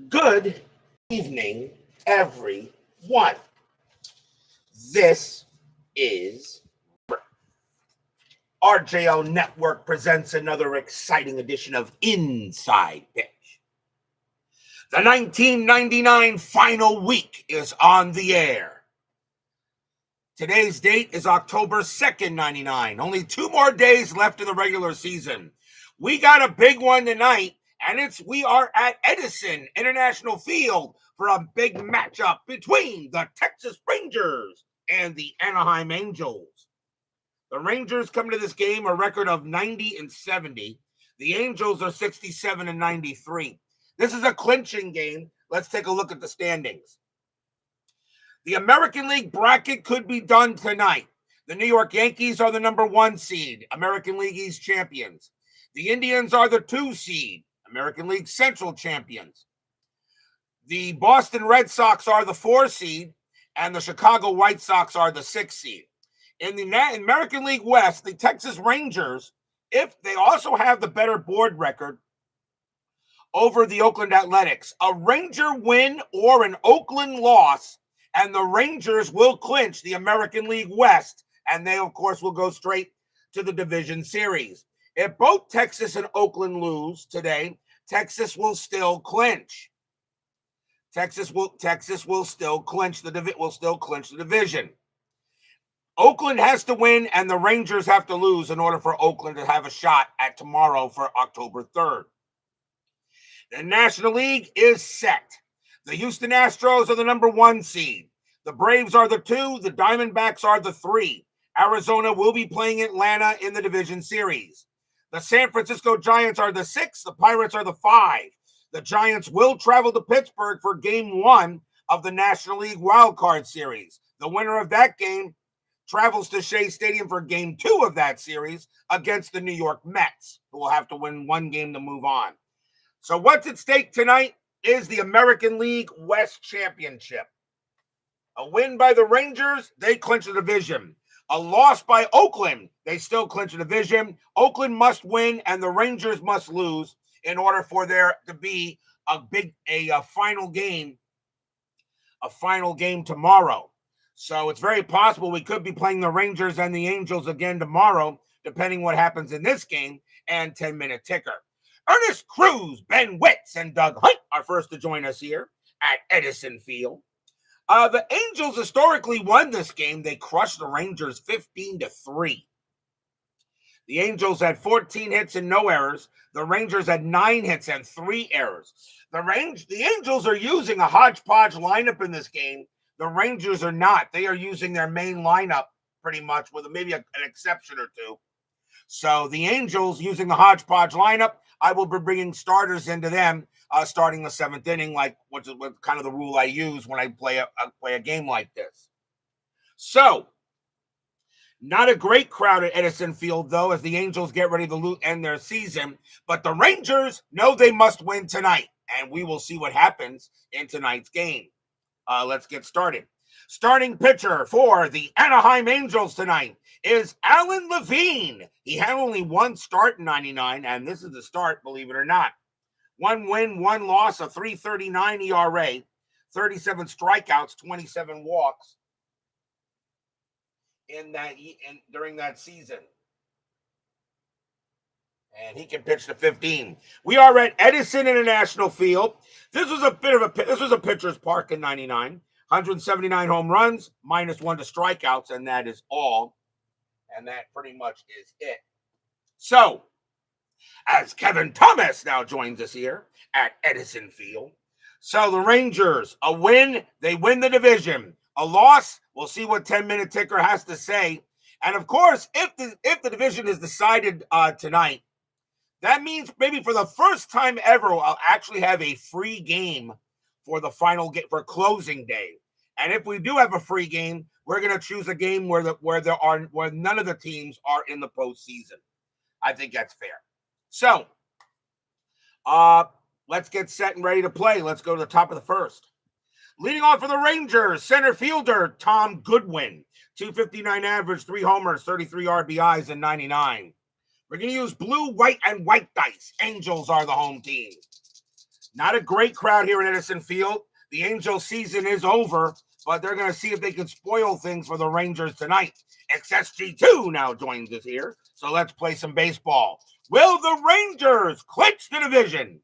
Good evening, everyone. This is RJO Network presents another exciting edition of Inside Pitch. The 1999 final week is on the air. Today's date is October 2nd, 99. Only 2 more days left in the regular season. We got a big one tonight, and we are at Edison International Field for a big matchup between the Texas Rangers and the Anaheim Angels. The Rangers come to this game a record of 90-70. The Angels are 67-93. This is a clinching game. Let's take a look at the standings. The American League bracket could be done tonight. The New York Yankees are the number 1 seed, American League East champions. The Indians are the 2 seed, American League Central champions. The Boston Red Sox are the 4 seed, and the Chicago White Sox are the 6 seed. In the American League West, the Texas Rangers, if they also have the better board record over the Oakland Athletics, a Ranger win or an Oakland loss, and the Rangers will clinch the American League West, and they, of course, will go straight to the division series. If both Texas and Oakland lose today, Texas will still clinch. Texas will still clinch the division. Oakland has to win, and the Rangers have to lose in order for Oakland to have a shot at tomorrow for October 3rd. The National League is set. The Houston Astros are the number 1 seed. The Braves are the 2. The Diamondbacks are the 3. Arizona will be playing Atlanta in the division series. The San Francisco Giants are the 6. The Pirates are the 5. The Giants will travel to Pittsburgh for Game 1 of the National League Wild Card Series. The winner of that game travels to Shea Stadium for Game 2 of that series against the New York Mets, who will have to win 1 game to move on. So what's at stake tonight is the American League West Championship. A win by the Rangers, they clinch the division. A loss by Oakland, they still clinch the division. Oakland must win and the Rangers must lose in order for there to be a final game tomorrow. So it's very possible we could be playing the Rangers and the Angels again tomorrow, depending what happens in this game and 10-minute ticker. Ernest Cruz, Ben Witz, and Doug Hunt are first to join us here at Edison Field. The Angels historically won this game. They crushed the Rangers 15-3. The Angels had 14 hits and no errors. The Rangers had 9 hits and 3 errors. The Angels are using a hodgepodge lineup in this game. The Rangers are not. They are using their main lineup pretty much with maybe an exception or 2. So the Angels using the hodgepodge lineup, I will be bringing starters into them starting the 7th inning, which is kind of the rule I use when I play a game like this. So, not a great crowd at Edison Field, though, as the Angels get ready to end their season. But the Rangers know they must win tonight, and we will see what happens in tonight's game. Let's get started. Starting pitcher for the Anaheim Angels tonight is Alan Levine. He had only 1 start in 99, and this is the start, believe it or not. 1 win, 1 loss, a 3.39 ERA, 37 strikeouts, 27 walks during that season. And he can pitch to 15. We are at Edison International Field. This was a pitcher's park in 99. 179 home runs, -1 to strikeouts, and that is all. And that pretty much is it. So, as Kevin Thomas now joins us here at Edison Field. So the Rangers, a win, they win the division. A loss, we'll see what 10-minute ticker has to say. And of course, if the division is decided tonight, that means maybe for the first time ever, I'll actually have a free game for the final game for closing day. And if we do have a free game, we're going to choose a game where none of the teams are in the postseason. I think that's fair. So, let's get set and ready to play. Let's go to the top of the first. Leading off for the Rangers, center fielder Tom Goodwin, 259 average, 3 homers, 33 RBIs in 99. We're going to use blue, white, and white dice. Angels are the home team. Not a great crowd here at Edison Field. The Angels season is over, but they're going to see if they can spoil things for the Rangers tonight. XSG2 now joins us here, so let's play some baseball. Will the Rangers clinch the division?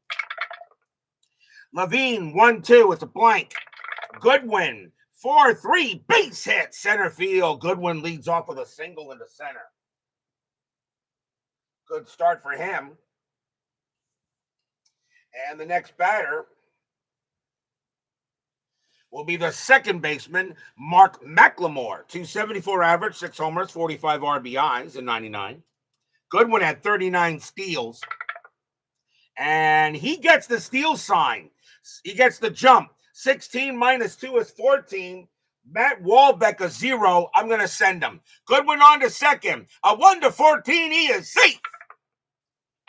Levine, 1-2, it's a blank. Goodwin, 4-3, base hit, center field. Goodwin leads off with a single into center. Good start for him. And the next batter will be the second baseman, Mark McLemore. 274 average, 6 homers, 45 RBIs in 99. Goodwin had 39 steals. And he gets the steal sign. He gets the jump. 16 minus 2 is 14. Matt Wahlbeck, a 0. I'm going to send him. Goodwin on to second. A 1-14. He is safe.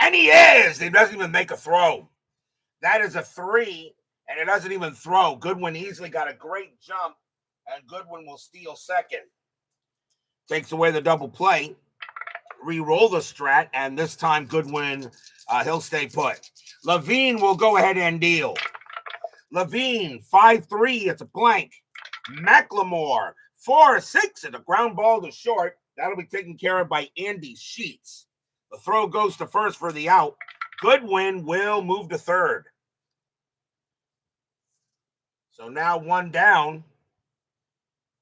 And he is. He doesn't even make a throw. That is a 3, and it doesn't even throw. Goodwin easily got a great jump, and Goodwin will steal second. Takes away the double play. Re-roll the strat, and this time Goodwin, he'll stay put. Levine will go ahead and deal. Levine, 5-3, it's a blank. McLemore, 4-6, and a ground ball to short. That'll be taken care of by Andy Sheets. The throw goes to first for the out. Goodwin will move to third. So now 1 down.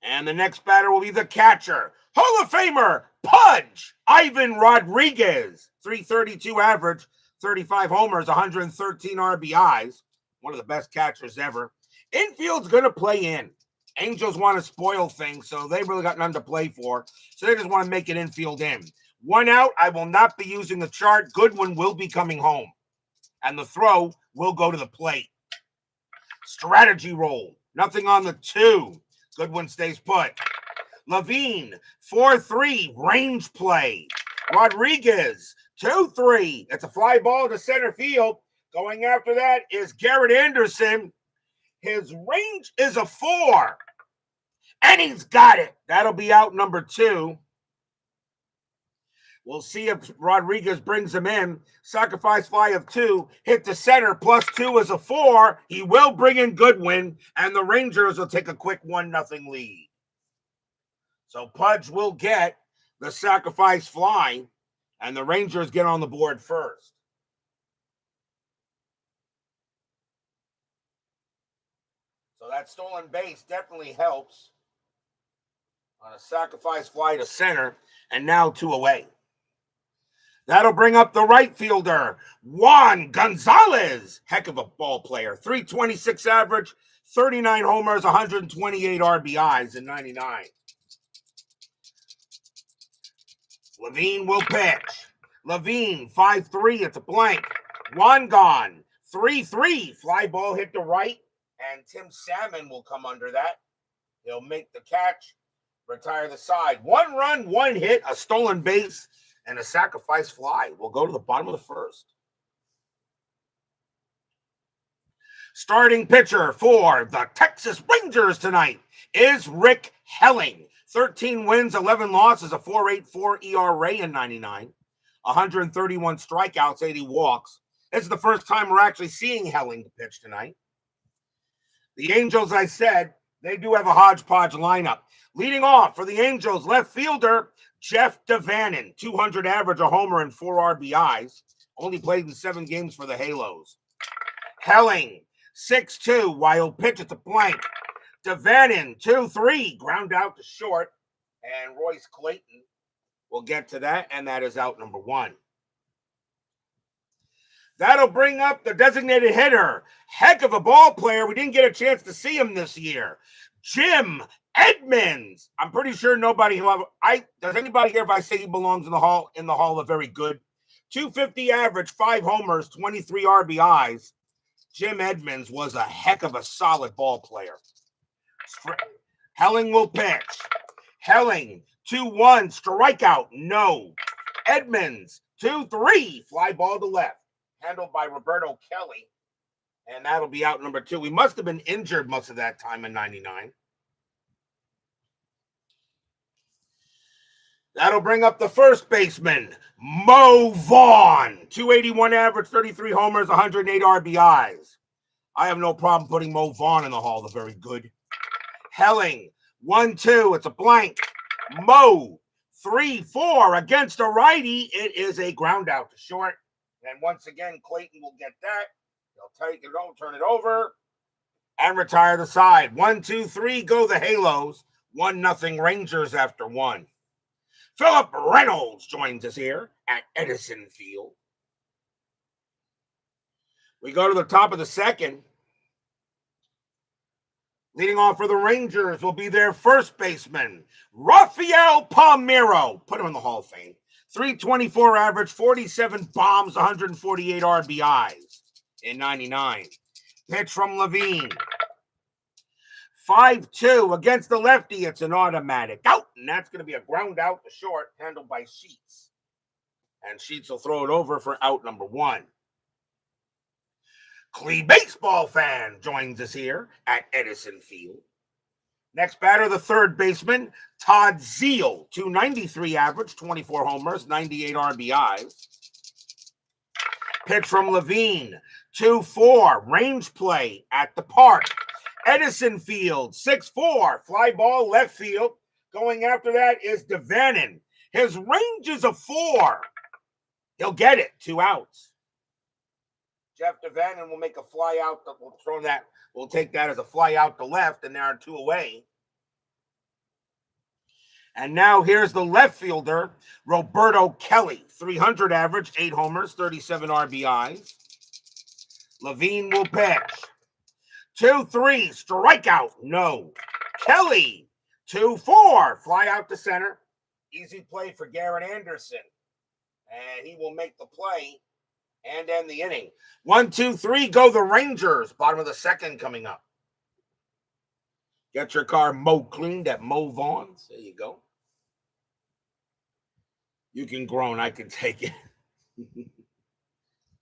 And the next batter will be the catcher, Hall of Famer, Pudge, Ivan Rodriguez. 332 average, 35 homers, 113 RBIs. One of the best catchers ever. Infield's going to play in. Angels want to spoil things, so they really got nothing to play for. So they just want to make it infield in. 1 out, I will not be using the chart. Goodwin will be coming home. And the throw will go to the plate. Strategy roll. Nothing on the 2. Goodwin stays put. Levine, 4-3, range play. Rodriguez, 2-3. It's a fly ball to center field. Going after that is Garrett Anderson. His range is a 4. And he's got it. That'll be out number 2. We'll see if Rodriguez brings him in. Sacrifice fly of 2. Hit the center. +2 is a 4. He will bring in Goodwin. And the Rangers will take a quick 1-0 lead. So Pudge will get the sacrifice fly. And the Rangers get on the board first. So that stolen base definitely helps. On a sacrifice fly to center. And now 2 away. That'll bring up the right fielder, Juan Gonzalez. Heck of a ball player. 326 average, 39 homers, 128 RBIs in 99. Levine will pitch. Levine, 5-3, it's a blank. Juan gone, 3-3. Fly ball hit to right, and Tim Salmon will come under that. He'll make the catch, retire the side. 1 run, 1 hit, a stolen base, and a sacrifice fly. We'll go to the bottom of the first. Starting pitcher for the Texas Rangers tonight is Rick Helling. 13 wins, 11 losses, a 4.84 ERA in 99. 131 strikeouts, 80 walks. This is the first time we're actually seeing Helling pitch tonight. The Angels, I said, they do have a hodgepodge lineup. Leading off for the Angels, left fielder Jeff Devannon, 200 average, a homer, and 4 RBIs. Only played in 7 games for the Halos. Helling, 6-2, wild pitch at the blank. Devannon, 2-3, ground out to short. And Royce Clayton will get to that, and that is out number 1. That'll bring up the designated hitter. Heck of a ball player. We didn't get a chance to see him this year. Jim Edmonds. I'm pretty sure nobody does anybody here if I say he belongs in the hall of very good. 250 average, 5 homers, 23 RBIs. Jim Edmonds was a heck of a solid ball player. Helling will pitch. Helling, 2-1, strikeout, no. Edmonds, 2-3, fly ball to left. Handled by Roberto Kelly. And that'll be out number 2. We must have been injured most of that time in 99. That'll bring up the first baseman, Mo Vaughn. 281 average, 33 homers, 108 RBIs. I have no problem putting Mo Vaughn in the Hall of Very Good. Helling, 1-2, it's a blank. Mo, 3-4 against a righty. It is a ground out to short. And once again, Clayton will get that. He'll take it, turn it over, and retire the side. 1-2-3, go the Halos. 1-0 Rangers after 1. Philip Reynolds joins us here at Edison Field. We go to the top of the second. Leading off for the Rangers will be their first baseman, Rafael Palmeiro. Put him in the Hall of Fame. 324 average, 47 bombs, 148 RBIs in 99. Pitch from Levine. 5-2 against the lefty. It's an automatic out, and that's going to be a ground out to short, handled by Sheets. And Sheets will throw it over for out number 1. Clee baseball fan joins us here at Edison Field. Next batter, the third baseman, Todd Zeal. 293 average, 24 homers, 98 RBIs. Pitch from Levine. 2-4, range play at the park. Edison Field, 6-4, fly ball left field. Going after that is Devannon. His range is a 4. He'll get it, 2 outs. Jeff Devannon will make a fly out. We'll take that as a fly out to left, and there are 2 away. And now here's the left fielder, Roberto Kelly. 300 average, 8 homers, 37 RBIs. Levine will pitch. 2-3, strikeout, no. Kelly, 2-4, fly out to center. Easy play for Garrett Anderson. And he will make the play and end the inning. 1-2-3, go the Rangers. Bottom of the second coming up. Get your car mowed cleaned at Mo Vaughn's. There you go. You can groan. I can take it.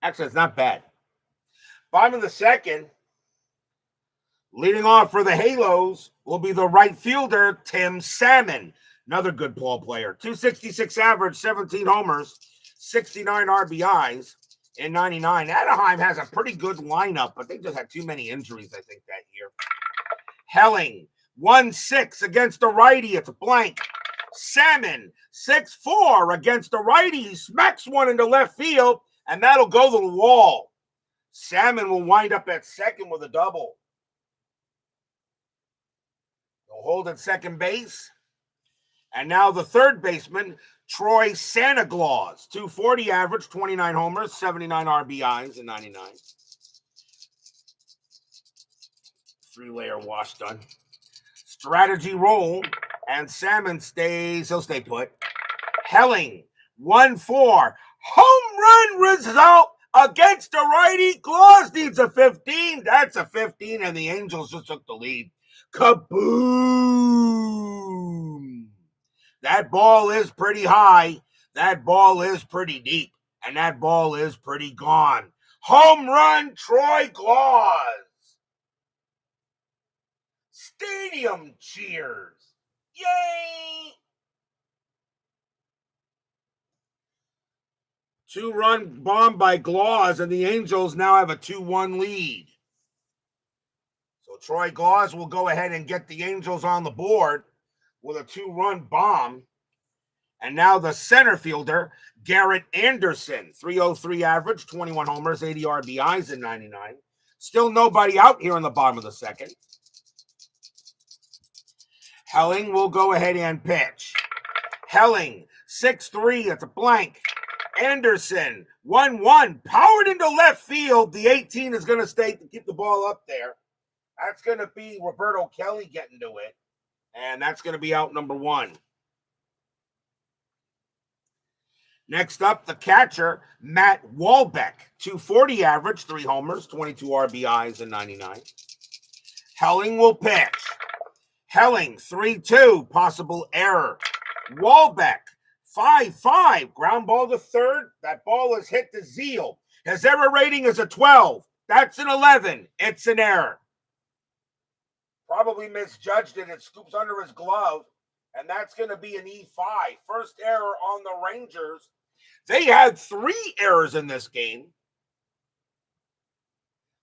Actually, it's not bad. Bottom of the second. Leading off for the Halos will be the right fielder, Tim Salmon. Another good ball player. 266 average, 17 homers, 69 RBIs in 99. Anaheim has a pretty good lineup, but they just had too many injuries, I think, that year. Helling, 1-6 against the righty. It's a blank. Salmon, 6-4 against the righty. He smacks one into left field, and that'll go to the wall. Salmon will wind up at second with a double. He'll hold at second base. And now the third baseman, Troy Santa Claus. 240 average, 29 homers, 79 RBIs in 99. 3-layer wash done. Strategy roll, and Salmon he'll stay put. Helling, 1-4. Home run result against the righty. Claus needs a 15. That's a 15, and the Angels just took the lead. Kaboom! That ball is pretty high. That ball is pretty deep. And that ball is pretty gone. Home run, Troy Claus. Stadium cheers. Yay! 2-run bomb by Claus, and the Angels now have a 2-1 lead. So Troy Claus will go ahead and get the Angels on the board with a 2-run bomb. And now the center fielder, Garrett Anderson. 303 average, 21 homers, 80 RBIs in 99. Still nobody out here in the bottom of the second. Helling will go ahead and pitch. Helling, 6-3, it's a blank. Anderson, 1-1, powered into left field. The 18 is going to stay to keep the ball up there. That's going to be Roberto Kelly getting to it. And that's going to be out number 1. Next up, the catcher, Matt Wahlbeck. 240 average, 3 homers, 22 RBIs in 99. Helling will pitch. Helling, 3-2, possible error. Wahlbeck, 5-5, ground ball to third. That ball is hit to Zeal. His error rating is a 12. That's an 11. It's an error. Probably misjudged it. It scoops under his glove, and that's going to be an E5. First error on the Rangers. They had 3 errors in this game.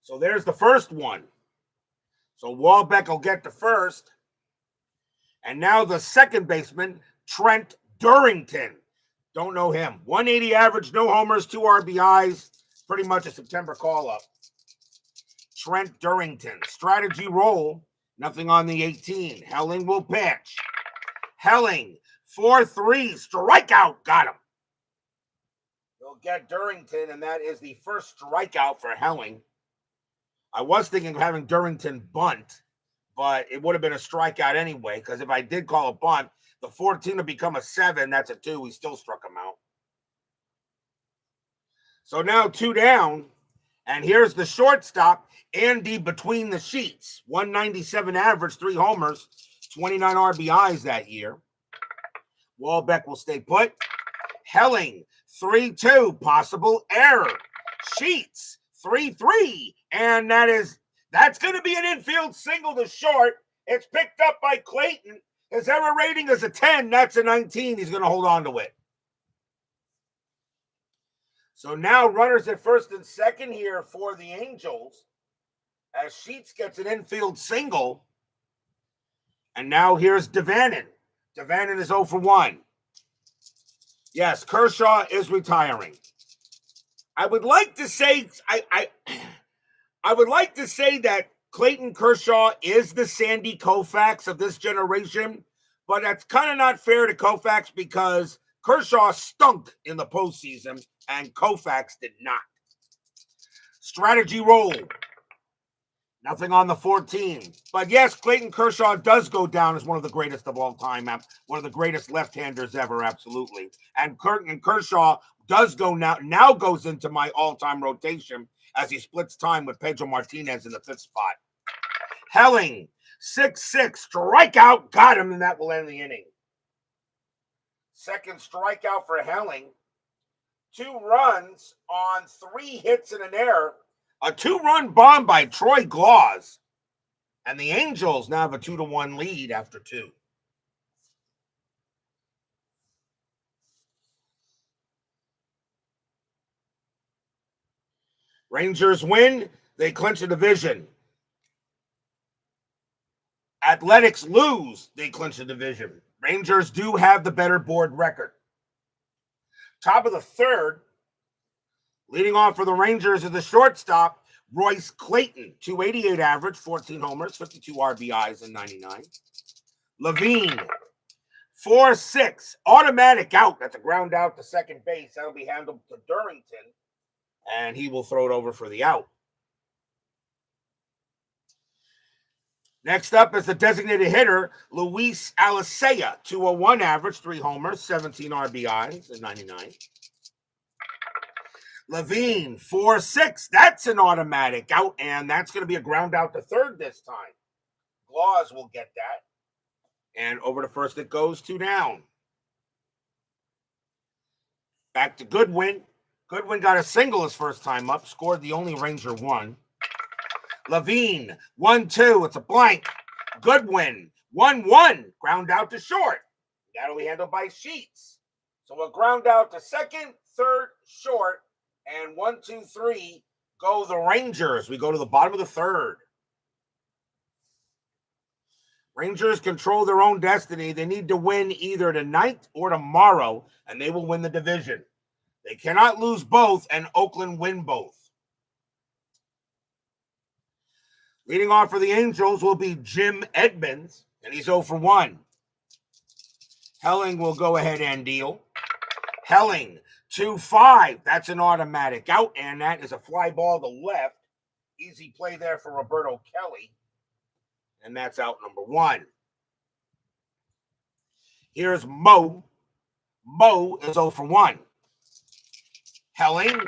So there's the first one. So Wahlbeck will get the first. And now the second baseman, Trent Durrington. Don't know him. 180 average, no homers, 2 RBIs. Pretty much a September call-up. Trent Durrington. Strategy roll. Nothing on the 18. Helling will pitch. Helling, 4-3, strikeout. Got him. They'll get Durrington, and that is the first strikeout for Helling. I was thinking of having Durrington bunt, but it would have been a strikeout anyway, because if I did call a bunt, the 14 would become a 7. That's a 2. We still struck him out. So now 2 down, and here's the shortstop, Andy between the sheets. 197 average, 3 homers, 29 RBIs that year. Wahlbeck will stay put. Helling, 3-2, possible error. Sheets, 3-3, and that's going to be an infield single to short. It's picked up by Clayton. His error rating is a 10. That's a 19. He's going to hold on to it. So now runners at first and second here for the Angels as Sheets gets an infield single. And now here's Devannon. Devannon is 0 for 1. Yes, Kershaw is retiring. I would like to say I would like to say that Clayton Kershaw is the Sandy Koufax of this generation, but that's kind of not fair to Koufax because Kershaw stunk in the postseason and Koufax did not. Strategy roll. Nothing on the 14. But yes, Clayton Kershaw does go down as one of the greatest of all time. One of the greatest left-handers ever, absolutely. And Kershaw does go now goes into my all-time rotation as he splits time with Pedro Martinez in the 5th spot. Helling, 6-6, strikeout, got him, and that will end the inning. Second strikeout for Helling. 2 runs on 3 hits and an error. A 2-run bomb by Troy Glaus. And the Angels now have a 2-1 lead after 2. Rangers win. They clinch the division. Athletics lose. They clinch the division. Rangers do have the better board record. Top of the 3rd. Leading off for the Rangers is the shortstop, Royce Clayton. 288 average, 14 homers, 52 RBIs, and 99. Levine, 4-6. Automatic out. That's a ground out to second base. That'll be handled to Durrington. And he will throw it over for the out. Next up is the designated hitter, Luis Alicea. 201 average, 3 homers, 17 RBIs, and 99. Levine, 4-6. That's an automatic out, and that's going to be a ground out to third this time. Glaus will get that. And over to first it goes, 2 down. Back to Goodwin. Goodwin got a single his first time up, scored the only Ranger 1. Levine, 1-2. It's a blank. Goodwin, 1-1. Ground out to short. That'll be handled by Sheets. So a ground out to second, third, short. And 1, 2, 3 go the Rangers. We go to the bottom of the 3rd. Rangers control their own destiny. They need to win either tonight or tomorrow, and they will win the division. They cannot lose both, and Oakland win both. Leading off for the Angels will be Jim Edmonds, and he's 0 for 1. Helling will go ahead and deal. Helling, 2-5. That's an automatic out, and that is a fly ball to left. Easy play there for Roberto Kelly. And that's out number 1. Here's Mo. Mo is 0 for 1. Helling,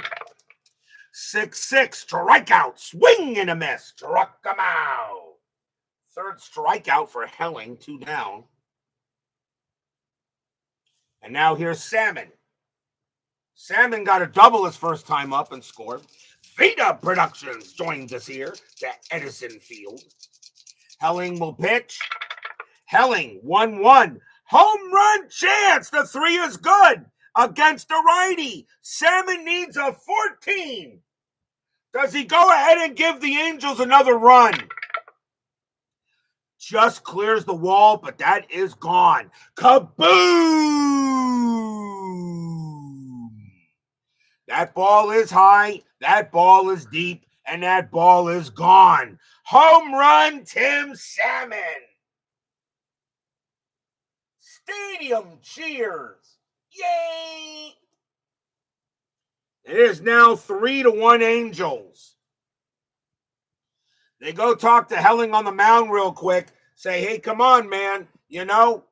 6-6. Strikeout. Swing and a miss. Struck him out. 3rd strikeout for Helling. 2 down. And now here's Salmon. Salmon got a double his first time up and scored. Vita Productions joins us here to Edison Field. Helling will pitch. Helling, 1-1. Home run chance. The 3 is good against a righty. Salmon needs a 14. Does he go ahead and give the Angels another run? Just clears the wall, but that is gone. Kaboom! That ball is high, that ball is deep, and that ball is gone. Home run, Tim Salmon. Stadium cheers. Yay! It is now 3-1 Angels. They go talk to Helling on the mound real quick. Say, hey, come on, man. You know,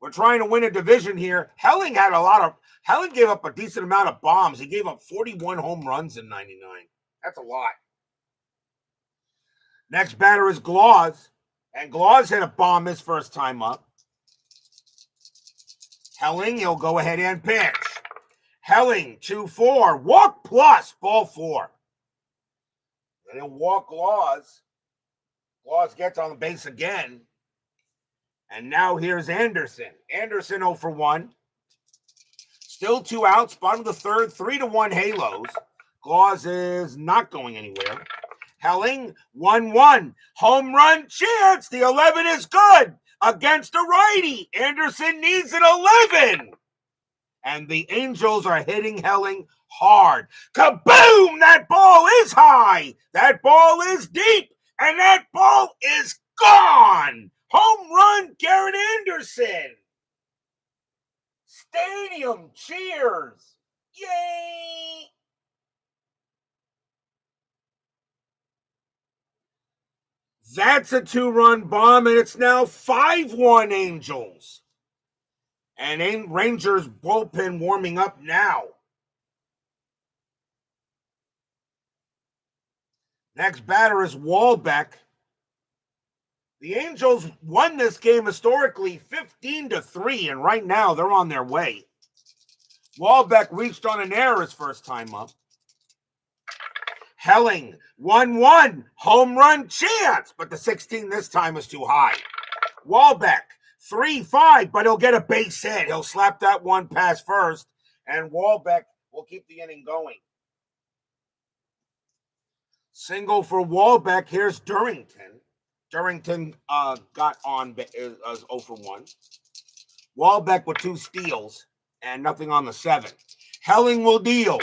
we're trying to win a division here. Helling gave up a decent amount of bombs. He gave up 41 home runs in 99. That's a lot. Next batter is Glaus. And Glaus hit a bomb his first time up. Helling, he'll go ahead and pitch. Helling, 2-4. Walk plus, ball 4. And he'll walk Glaus. Glaus gets on the base again. And now here's Anderson. Anderson 0 for 1. Still 2 outs, bottom of the third, 3-1 Halos. Glaus is not going anywhere. Helling, 1-1. Home run chance. The 11 is good against a righty. Anderson needs an 11. And the Angels are hitting Helling hard. Kaboom! That ball is high. That ball is deep. And that ball is gone. Home run, Garrett Anderson. Stadium cheers. Yay! That's a 2-run bomb, and it's now 5-1 Angels. And Rangers bullpen warming up now. Next batter is Wahlbeck. The Angels won this game historically 15-3, and right now they're on their way. Wahlbeck reached on an error his first time up. Helling, 1-1, home run chance, but the 16 this time is too high. Wahlbeck, 3-5, but he'll get a base hit. He'll slap that one past first, and Wahlbeck will keep the inning going. Single for Wahlbeck. Here's Durrington. Durrington got on as 0 for 1. Wahlbeck with 2 steals and nothing on the 7th. Helling will deal.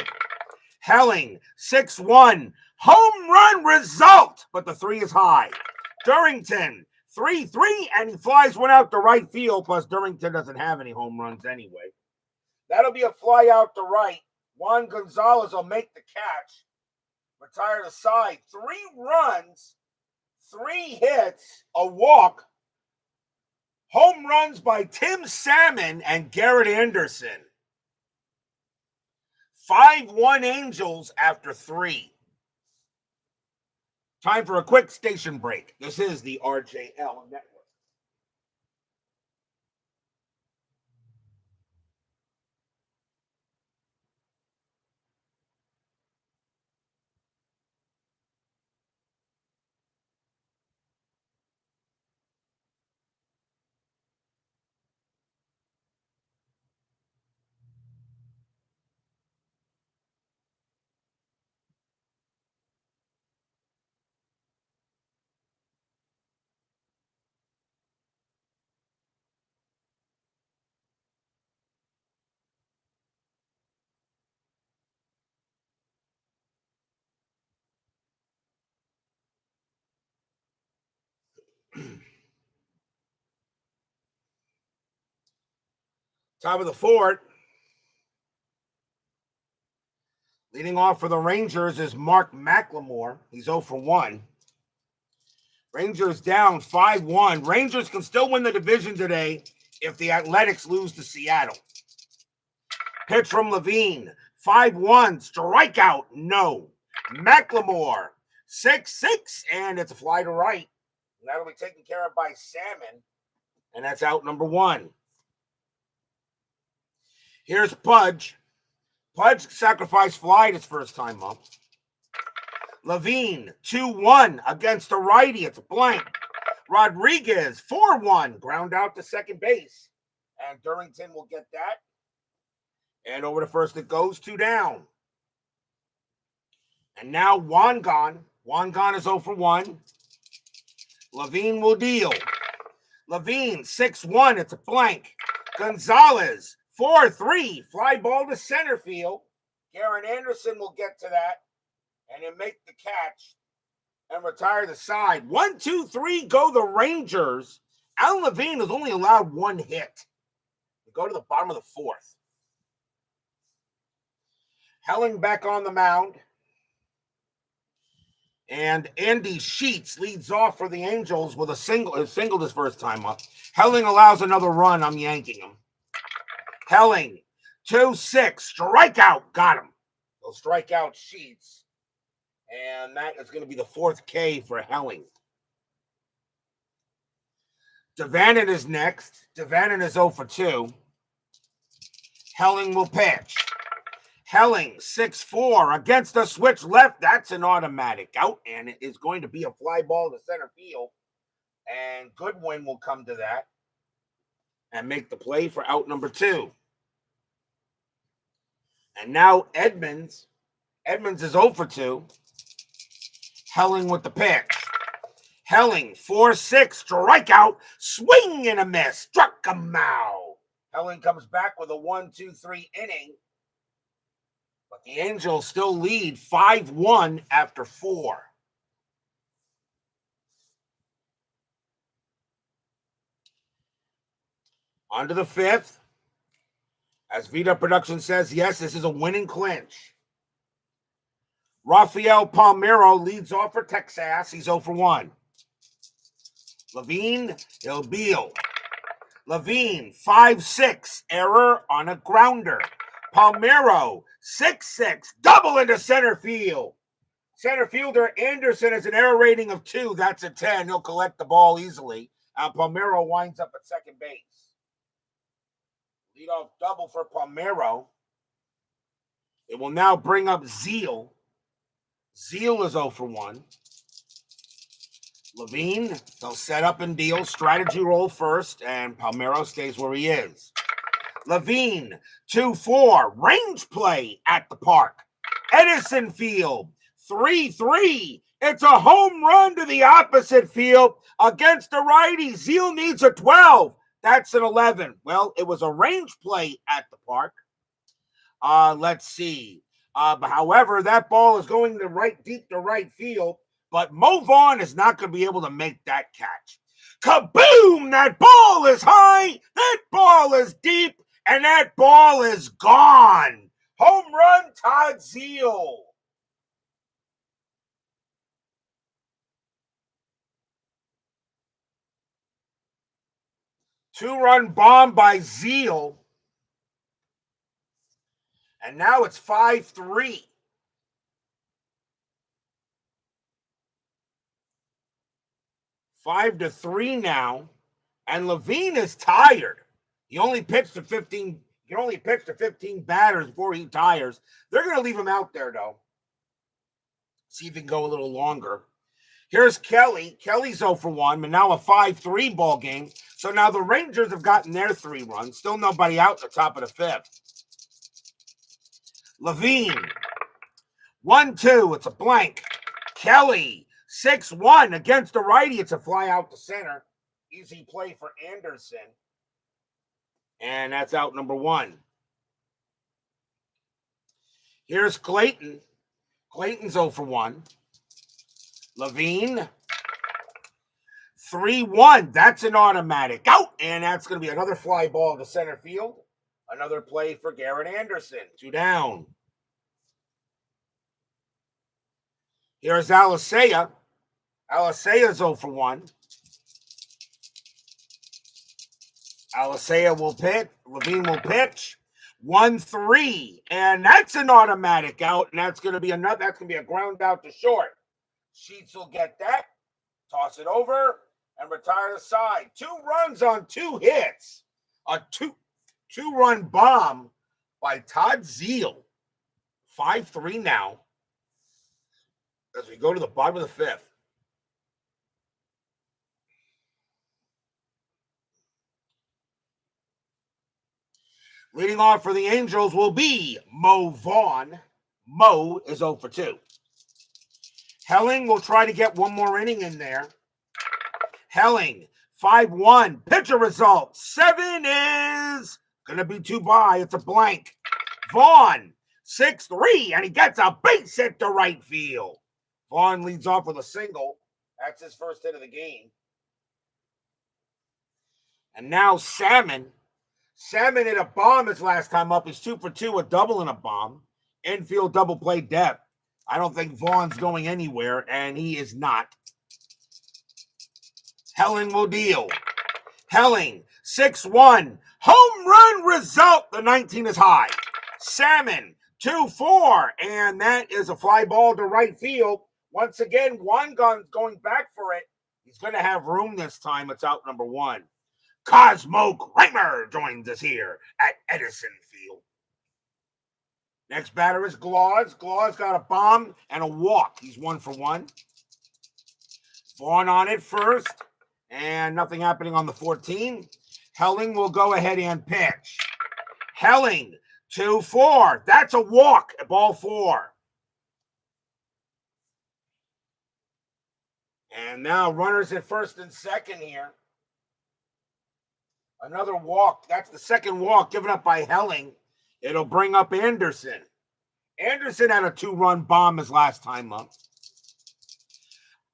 Helling, 6-1. Home run result, but the 3 is high. Durrington, 3-3, and he flies one out to right field, plus Durrington doesn't have any home runs anyway. That'll be a fly out to right. Juan Gonzalez will make the catch. Retire the side. 3 runs, 3 hits, a walk. Home runs by Tim Salmon and Garrett Anderson. 5-1 Angels after 3. Time for a quick station break. This is the RJL Network. Top of the 4th. Leading off for the Rangers is Mark McLemore. He's 0 for 1. Rangers down 5-1. Rangers can still win the division today if the Athletics lose to Seattle. Pitch from Levine. 5-1. Strikeout. No. McLemore. 6-6. And it's a fly to right. That'll be taken care of by Salmon. And that's out number 1. Here's Pudge. Pudge sacrificed fly his first time up. Levine, 2-1 against a righty. It's a blank. Rodriguez, 4-1. Ground out to second base. And Durrington will get that. And over to first it goes, 2 down. And now Juan gone. Juan gone is 0 for 1. Levine will deal. Levine, 6-1. It's a blank. Gonzalez, 4-3. Fly ball to center field. Garen Anderson will get to that and then make the catch and retire the side. 1, 2, 3 go the Rangers. Alan Levine has only allowed 1 hit. We go to the bottom of the 4th. Helling back on the mound. And Andy Sheets leads off for the Angels with a single his first time up. Helling allows another run. I'm yanking him. Helling, 2-6, strikeout, got him. He'll strike out Sheets. And that is going to be the 4th K for Helling. Devannon is next. Devannon is 0 for 2. Helling will pitch. Helling, 6-4 against the switch left. That's an automatic out, and it is going to be a fly ball to center field. And Goodwin will come to that and make the play for out number 2. And now Edmonds. Edmonds is 0 for 2. Helling with the pitch. Helling, 4-6, strikeout, swing and a miss, struck him out. Helling comes back with a 1-2-3 inning. But the Angels still lead 5-1 after 4. On to the 5th. As Vita Production says, yes, this is a winning clinch. Rafael Palmeiro leads off for Texas. He's 0 for 1. Levine, he'll deal. Levine, 5-6, error on a grounder. Palmeiro, 6-6, double into center field. Center fielder Anderson has an error rating of 2. That's a 10. He'll collect the ball easily. Palmeiro winds up at second base. Leadoff double for Palmeiro. It will now bring up Zeal. Zeal is 0 for 1. Levine, they'll set up and deal. Strategy roll first, and Palmeiro stays where he is. Levine, 2-4, range play at the park. Edison Field, 3-3. It's a home run to the opposite field against a righty. Zeal needs a 12. That's an 11. Well, it was a range play at the park. Let's see. However, that ball is going deep to right field. But Mo Vaughn is not going to be able to make that catch. Kaboom! That ball is high, that ball is deep, and that ball is gone. Home run, Todd Zeal. Two-run bomb by Zeal. And now it's 5-3. 5-3 now, and Levine is tired. He only pitched to 15 batters before he tires. They're going to leave him out there, though. See if he can go a little longer. Here's Kelly. Kelly's 0 for 1, but now a 5-3 ball game. So now the Rangers have gotten their 3 runs. Still nobody out at the top of the 5th. Levine, 1-2. It's a blank. Kelly, 6-1 against the righty. It's a fly out to center. Easy play for Anderson. And that's out number 1. Here's Clayton. Clayton's 0 for 1. Levine, 3-1. That's an automatic out. And that's going to be another fly ball to center field. Another play for Garrett Anderson. 2 down. Here's Alicea. Alicea's 0 for 1. Alicea will pitch. Levine will pitch. 1-3. And that's an automatic out. And that's going to be a ground out to short. Sheets will get that. Toss it over and retire the side. 2 runs on 2 hits. A two-run bomb by Todd Zeal. 5-3 now. As we go to the bottom of the 5th. Leading off for the Angels will be Mo Vaughn. Mo is 0 for 2. Helling will try to get one more inning in there. Helling, 5-1. Pitcher result, 7 is going to be 2 by. It's a blank. Vaughn, 6-3, and he gets a base hit to right field. Vaughn leads off with a single. That's his first hit of the game. And now Salmon. Salmon hit a bomb his last time up. He's 2 for 2, a double and a bomb. Infield double play depth. I don't think Vaughn's going anywhere, and he is not. Helling will deal. Helling, 6-1. Home run result. The 19 is high. Salmon, 2-4, and that is a fly ball to right field. Once again, Wangon's going back for it. He's going to have room this time. It's out number 1. Cosmo Kramer joins us here at Edison Field. Next batter is Glaus. Glaus got a bomb and a walk. He's 1 for 1. Vaughn on it first, and nothing happening on the 14. Helling will go ahead and pitch. Helling, 2-4. That's a walk at ball 4. And now runners at first and second here. Another walk. That's the second walk given up by Helling. It'll bring up Anderson. Anderson had a 2-run bomb his last time up.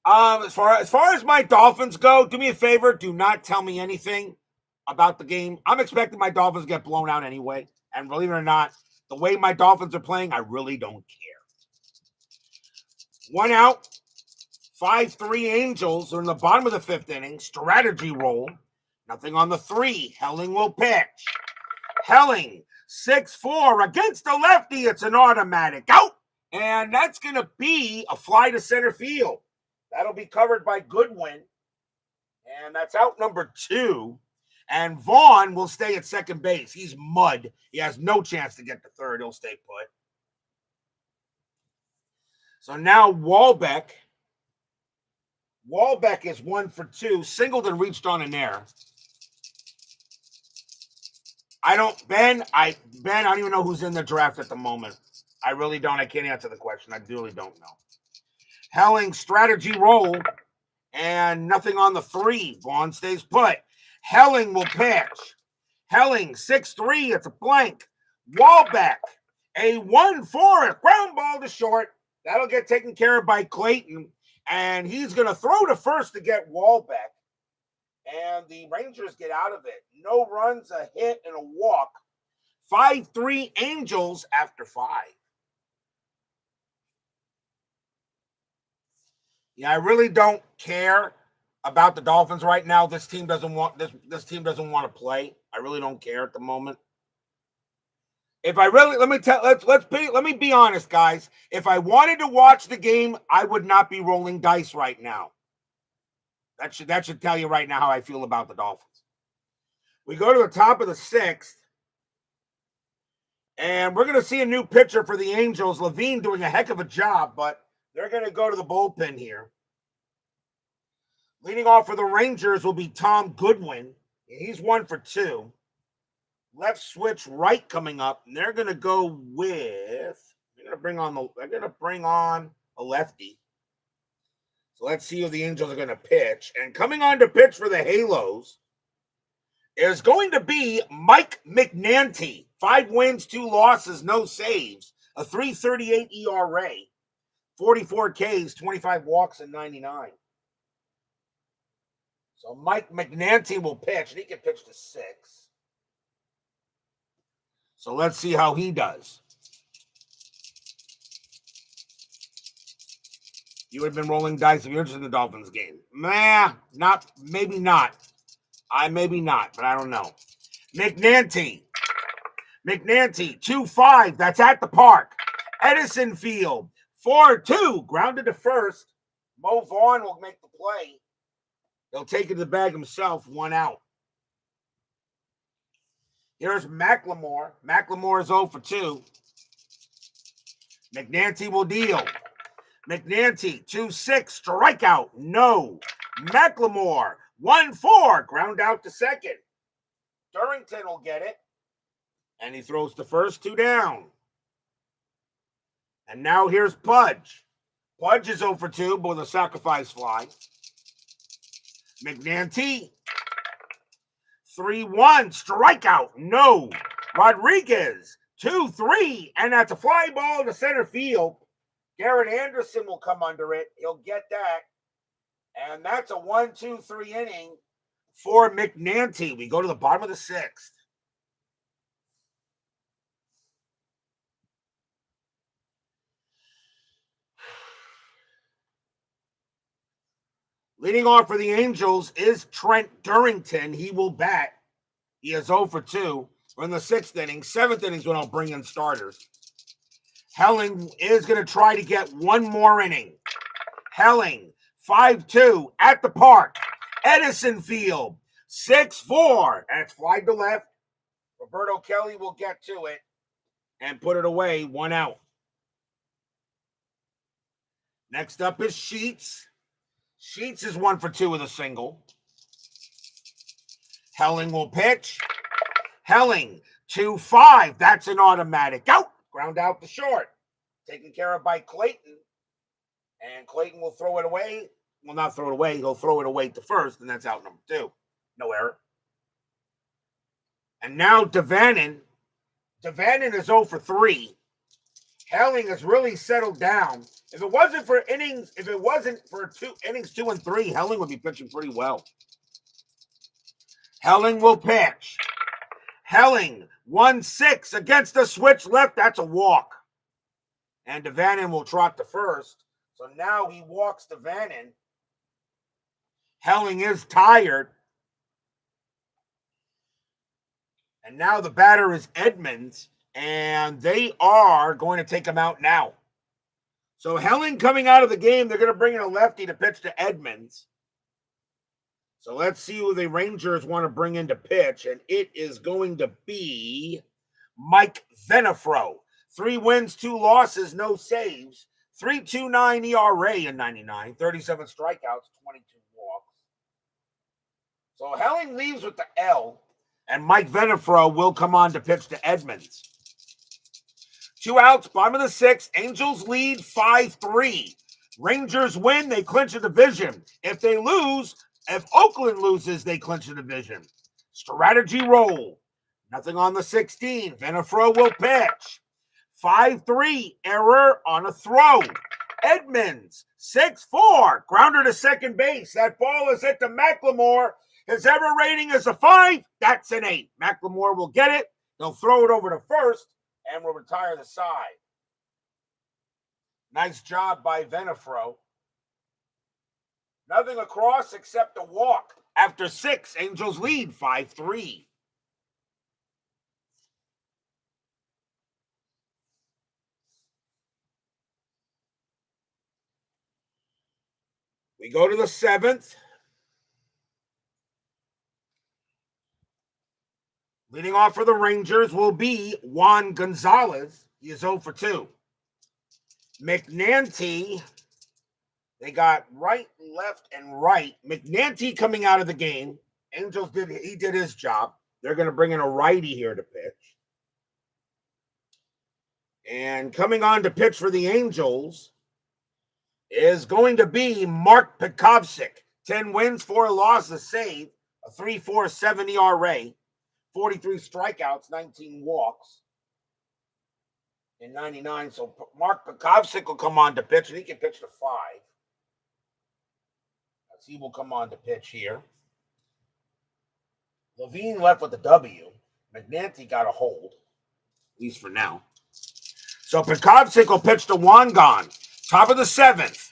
As far as my Dolphins go, do me a favor. Do not tell me anything about the game. I'm expecting my Dolphins to get blown out anyway. And believe it or not, the way my Dolphins are playing, I really don't care. 1 out. 5-3 Angels are in the bottom of the 5th inning. Strategy roll. Nothing on the 3. Helling will pitch. Helling, 6-4 against the lefty. It's an automatic out. And that's going to be a fly to center field. That'll be covered by Goodwin. And that's out number 2. And Vaughn will stay at second base. He's mud. He has no chance to get to third. He'll stay put. So now Walbeck. Walbeck is 1 for 2. Singleton reached on an error. Ben, I don't even know who's in the draft at the moment. I really don't. I can't answer the question. I really don't know. Helling, strategy roll, and nothing on the 3. Vaughn stays put. Helling will pitch. Helling, 6-3. It's a blank. Walbeck, a 1-4. A ground ball to short. That'll get taken care of by Clayton, and he's going to throw to first to get Walbeck. And the Rangers get out of it. No runs, a hit, and a walk. 5-3 Angels after 5. Yeah, I really don't care about the Dolphins right now. This team doesn't want this team doesn't want to play. I really don't care at the moment. If I really let me be honest, guys. If I wanted to watch the game, I would not be rolling dice right now. That should tell you right now how I feel about the Dolphins. We go to the top of the 6th, and we're going to see a new pitcher for the Angels. Levine doing a heck of a job, but they're going to go to the bullpen here. Leading off for the Rangers will be Tom Goodwin. He's 1 for 2. Left switch right coming up, and they're going to go with. They're going to bring on a lefty. So let's see who the Angels are going to pitch. And coming on to pitch for the Halos is going to be Mike McNanty. 5 wins, 2 losses, no saves. A 3.38 ERA. 44 Ks, 25 walks, and 99. So Mike McNanty will pitch, and he can pitch to 6. So let's see how he does. You would have been rolling dice if you're interested in the Dolphins game. Maybe not. Maybe not, but I don't know. McNanty, 2-5. That's at the park. Edison Field, 4-2. Grounded to first. Mo Vaughn will make the play. He'll take it to the bag himself. 1 out. Here's McLemore. McLemore is 0 for 2. McNanty will deal. McNanty, 2-6, strikeout, no. McLemore, 1-4, ground out to second. Durrington will get it. And he throws to first, 2 down. And now here's Pudge. Pudge is 0 for 2, but with a sacrifice fly. McNanty, 3-1, strikeout, no. Rodriguez, 2-3, and that's a fly ball to center field. Garrett Anderson will come under it. He'll get that. And that's a 1-2-3 inning for McNanty. We go to the bottom of the 6th. Leading off for the Angels is Trent Durrington. He will bat. He is 0 for 2. We're in the 6th inning. 7th innings when I'll bring in starters. Helling is going to try to get one more inning. Helling, 5-2 at the park. Edison Field, 6-4. And it's fly to left. Roberto Kelly will get to it and put it away, 1 out. Next up is Sheets. Sheets is 1 for 2 with a single. Helling will pitch. Helling, 2-5. That's an automatic out. Ground out to short. Taken care of by Clayton. And Clayton will throw it away. Well, not throw it away. He'll throw it away to first, and that's out number 2. No error. And now Devannon. Devannon is 0 for 3. Helling has really settled down. If it wasn't for innings 2 and 3, Helling would be pitching pretty well. Helling will pitch. Helling, 1-6 against the switch left. That's a walk. And Devannon will trot to first. So now he walks Devannon. Helling is tired. And now the batter is Edmonds. And they are going to take him out now. So Helling coming out of the game, they're going to bring in a lefty to pitch to Edmonds. So let's see who the Rangers want to bring in to pitch. And it is going to be Mike Venafro. 3 wins, 2 losses, no saves. 3.29 ERA in 99. 37 strikeouts, 22 walks. So Helling leaves with the L. And Mike Venafro will come on to pitch to Edmonds. 2 outs, bottom of the 6th. Angels lead 5-3. Rangers win, they clinch a division. If Oakland loses, they clinch a division. Strategy roll. Nothing on the 16. Venafro will pitch. 5-3, error on a throw. Edmonds, 6-4, grounder to second base. That ball is hit to McLemore. His error rating is a 5. That's an 8. McLemore will get it. He'll throw it over to first and will retire the side. Nice job by Venafro. Nothing across except a walk. After 6, Angels lead 5-3. We go to the 7th. Leading off for the Rangers will be Juan Gonzalez. He is 0 for 2. McNanty, they got right, left, and right. McNanty coming out of the game. Angels did his job. They're going to bring in a righty here to pitch. And coming on to pitch for the Angels is going to be Mark Pekovsik. 10 wins, 4 losses, save, a 3.47 ERA. 43 strikeouts, 19 walks in 99. So Mark Pekovsik will come on to pitch, and he can pitch to 5. As he will come on to pitch here. Levine left with the W. McNanty got a hold, at least for now. So Pekovsik will pitch to Wangan. Top of the 7th.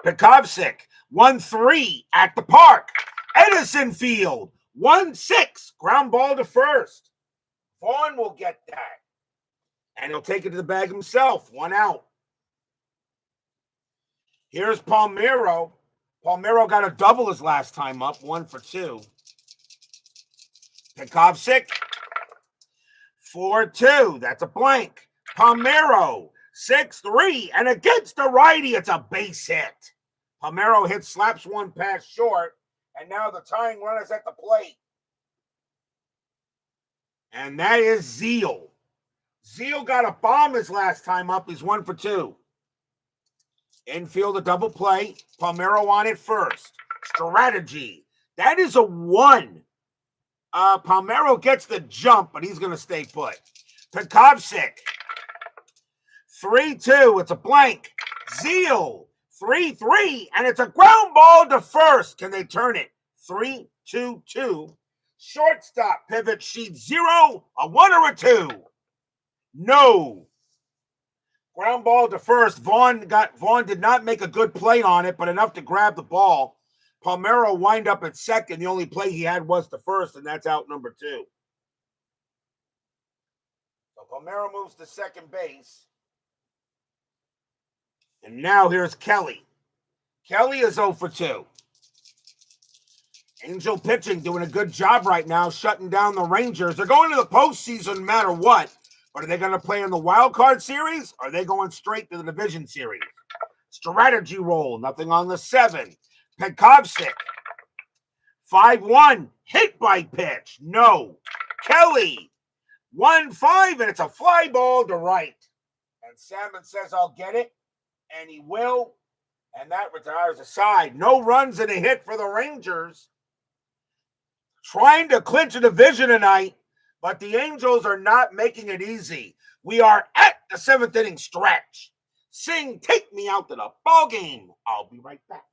Pekovsik, 1-3 at the park. Edison Field. 1-6, ground ball to first. Vaughn will get that. And he'll take it to the bag himself. 1 out. Here's Palmeiro. Palmeiro got a double his last time up. 1 for 2. Pekovsik. 4-2. That's a blank. Palmeiro. 6-3. And against the righty, it's a base hit. Palmeiro slaps one pass short. And now the tying run is at the plate. And that is Zeal. Zeal got a bomb his last time up. He's 1 for 2. Infield, a double play. Palmeiro on it first. Strategy. That is a 1. Palmeiro gets the jump, but he's going to stay put. Pekovsik. 3-2. It's a blank. Zeal. 3-3. And it's a ground ball to first. Can they turn it? 3-2-2. Shortstop pivot sheet 0. A 1 or a 2? No. Ground ball to first. Vaughn did not make a good play on it, but enough to grab the ball. Palmeiro wind up at second. The only play he had was to first, and that's out number 2. So Palmeiro moves to second base. And now here's Kelly. Kelly is 0 for 2. Angel pitching doing a good job right now, shutting down the Rangers. They're going to the postseason no matter what. But are they going to play in the wild card series? Or are they going straight to the division series? Strategy roll. Nothing on the 7. Pekovsik. 5-1. Hit by pitch. No. Kelly. 1-5. And it's a fly ball to right. And Salmon says, I'll get it. And he will. And that retires a side. No runs and a hit for the Rangers. Trying to clinch a division tonight. But the Angels are not making it easy. We are at the 7th inning stretch. Sing, take me out to the ball game. I'll be right back.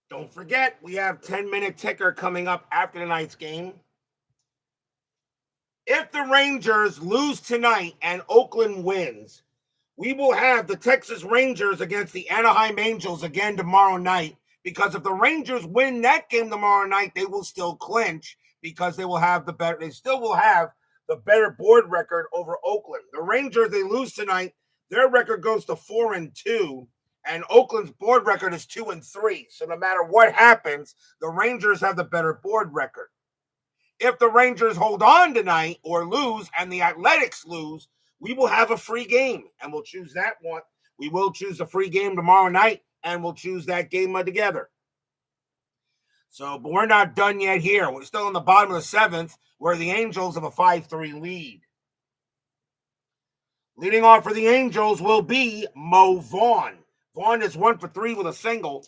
Don't forget, we have 10-minute ticker coming up after tonight's game. If the Rangers lose tonight and Oakland wins, we will have the Texas Rangers against the Anaheim Angels again tomorrow night. Because if the Rangers win that game tomorrow night, they will still clinch because they still will have the better board record over Oakland. The Rangers, they lose tonight, their record goes to 4-2. And Oakland's board record is 2-3. So no matter what happens, the Rangers have the better board record. If the Rangers hold on tonight or lose and the Athletics lose, we will have a free game. And we'll choose that one. We will choose a free game tomorrow night, and we'll choose that game together. So, but we're not done yet here. We're still in the bottom of the 7th, where the Angels have a 5-3 lead. Leading off for the Angels will be Mo Vaughn. Vaughn is 1 for 3 with a single.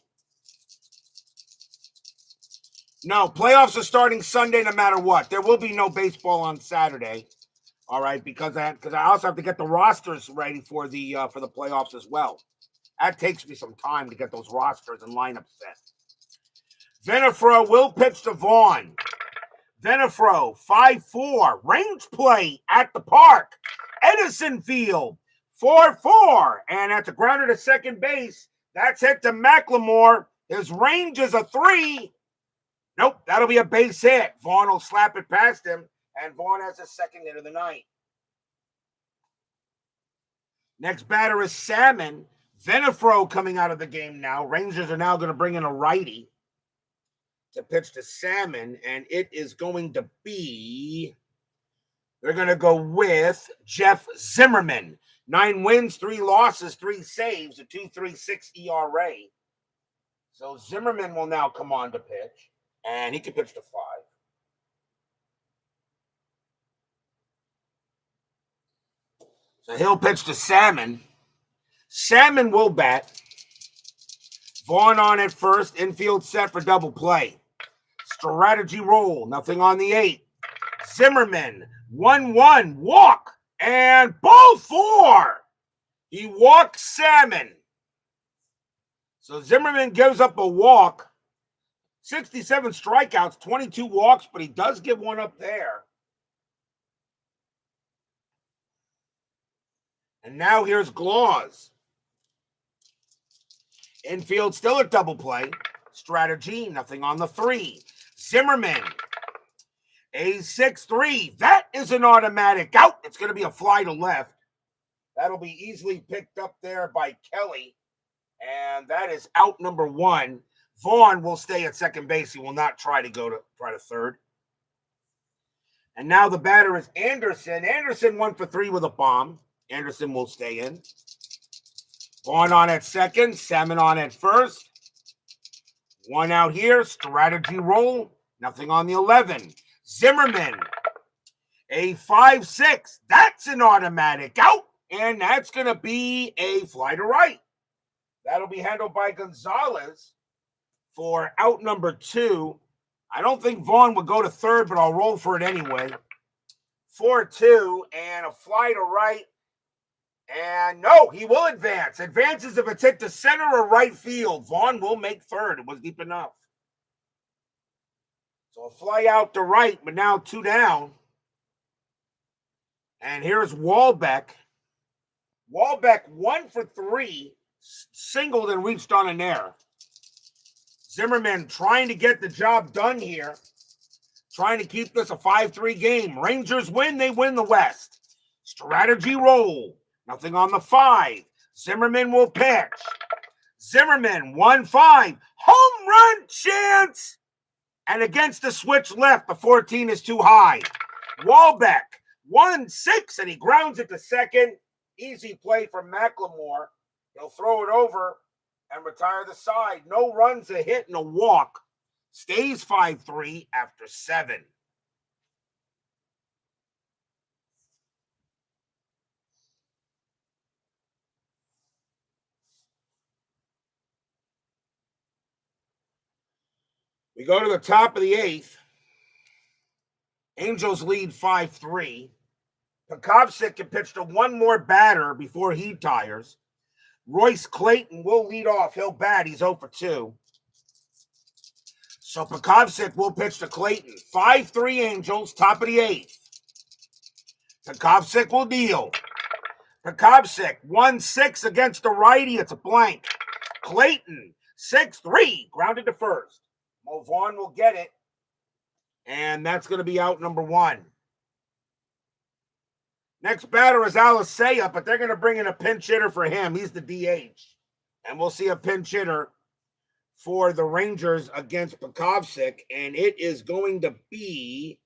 No, playoffs are starting Sunday no matter what. There will be no baseball on Saturday. All right, because I also have to get the rosters ready for the playoffs as well. That takes me some time to get those rosters and lineups set. Venafro will pitch to Vaughn. Venafro, 5-4. Range play at the park. Edison Field. 4-4, and that's a grounder to second base. That's hit to McLemore. His range is a 3. Nope, that'll be a base hit. Vaughn will slap it past him, and Vaughn has his second hit of the night. Next batter is Salmon. Venafro coming out of the game now. Rangers are now going to bring in a righty to pitch to Salmon, and it is going to be, they're going to go with Jeff Zimmerman. 9 wins, 3 losses, 3 saves, a 2.36 ERA. So Zimmerman will now come on to pitch, and he can pitch to 5. So he'll pitch to Salmon. Salmon will bat. Vaughn on at first, infield set for double play. Strategy roll, nothing on the 8. Zimmerman, 1-1, walk, and ball 4. He walks Salmon. So Zimmerman gives up a walk. 67 strikeouts, 22 walks, but he does give one up there. And now here's Glaus. Infield still at double play. Strategy, nothing on the 3. Zimmerman, a 6-3. That is an automatic out. It's going to be a fly to left. That'll be easily picked up there by Kelly. And that is out number 1. Vaughn will stay at second base. He will not try to third. And now the batter is Anderson. Anderson 1 for 3 with a bomb. Anderson will stay in. Vaughn on at second. Salmon on at first. 1 out here. Strategy roll. Nothing on the 11. Zimmerman, a 5-6. That's an automatic out. And that's going to be a fly to right. That'll be handled by Gonzalez for out number 2. I don't think Vaughn would go to third, but I'll roll for it anyway. 4-2 and a fly to right. And no, he will advance. Advances if it's hit to center or right field. Vaughn will make third. It was deep enough. So a fly out to right, but now 2 down. And here's Wahlbeck. Wahlbeck 1 for 3. Singled and reached on an error. Zimmerman trying to get the job done here. Trying to keep this a 5-3 game. Rangers win, they win the West. Strategy roll. Nothing on the 5. Zimmerman will pitch. Zimmerman, 1-5. Home run chance. And against the switch left, the 14 is too high. Wahlbeck, 1-6, and he grounds it to second. Easy play from McLemore. He'll throw it over and retire the side. No runs, a hit, and a walk. Stays 5-3 after 7. We go to the top of the 8th. Angels lead 5-3. Pekovsik can pitch to one more batter before he tires. Royce Clayton will lead off. He'll bat. He's 0 for 2. So Pekovsik will pitch to Clayton. 5-3 Angels, top of the 8th. Pekovsik will deal. Pekovsik, 1-6 against the righty. It's a blank. Clayton, 6-3, grounded to first. Mo Vaughn will get it. And that's going to be out number 1. Next batter is Alicea, but they're going to bring in a pinch hitter for him. He's the DH. And we'll see a pinch hitter for the Rangers against Pekovsik. And it is going to be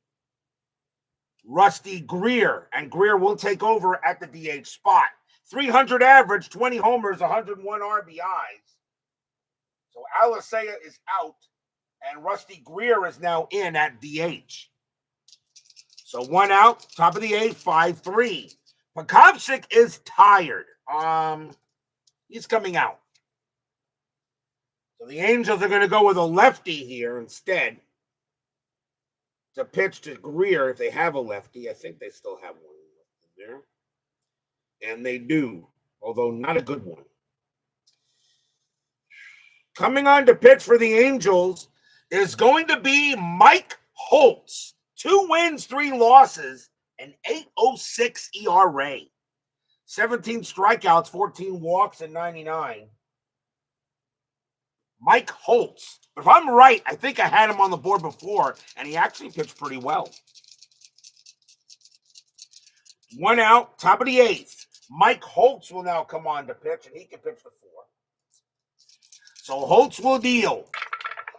Rusty Greer. And Greer will take over at the DH spot. 300 average, 20 homers, 101 RBIs. So Alicea is out. And Rusty Greer is now in at DH. So 1 out, top of the 8th, 5-3. Pekovsik is tired. He's coming out. So the Angels are going to go with a lefty here instead to pitch to Greer if they have a lefty. I think they still have one there. And they do, although not a good one. Coming on to pitch for the Angels is going to be Mike Holtz. 2 wins, 3 losses, an 8.06 ERA. 17 strikeouts, 14 walks, and 99. Mike Holtz. If I'm right, I think I had him on the board before, and he actually pitched pretty well. 1 out, top of the 8th. Mike Holtz will now come on to pitch, and he can pitch the 4. So Holtz will deal.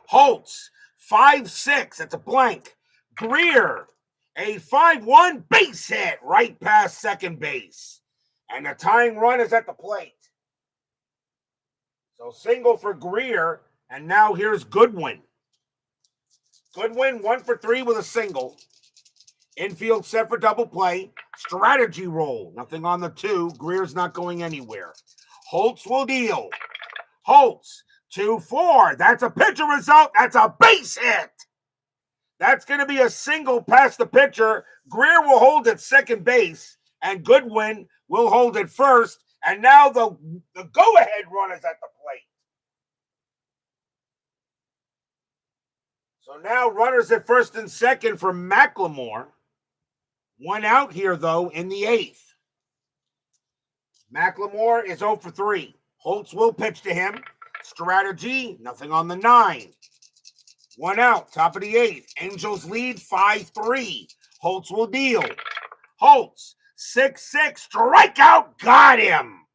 Holtz, 5-6, that's a blank. Greer, a 5-1 base hit right past second base. And the tying run is at the plate. So single for Greer, and now here's Goodwin. Goodwin, 1 for 3 with a single. Infield set for double play. Strategy roll. Nothing on the 2. Greer's not going anywhere. Holtz will deal. Holtz, 2-4. That's a pitcher result. That's a base hit. That's going to be a single past the pitcher. Greer will hold at second base, and Goodwin will hold at first. And now the go-ahead run is at the plate. So now runners at first and second for McLemore. 1 out here, though, in the 8th. McLemore is 0 for 3. Holtz will pitch to him. Strategy, nothing on the 9. 1 out, top of the 8th. Angels lead 5-3. Holtz will deal. Holtz, 6-6, strikeout, got him.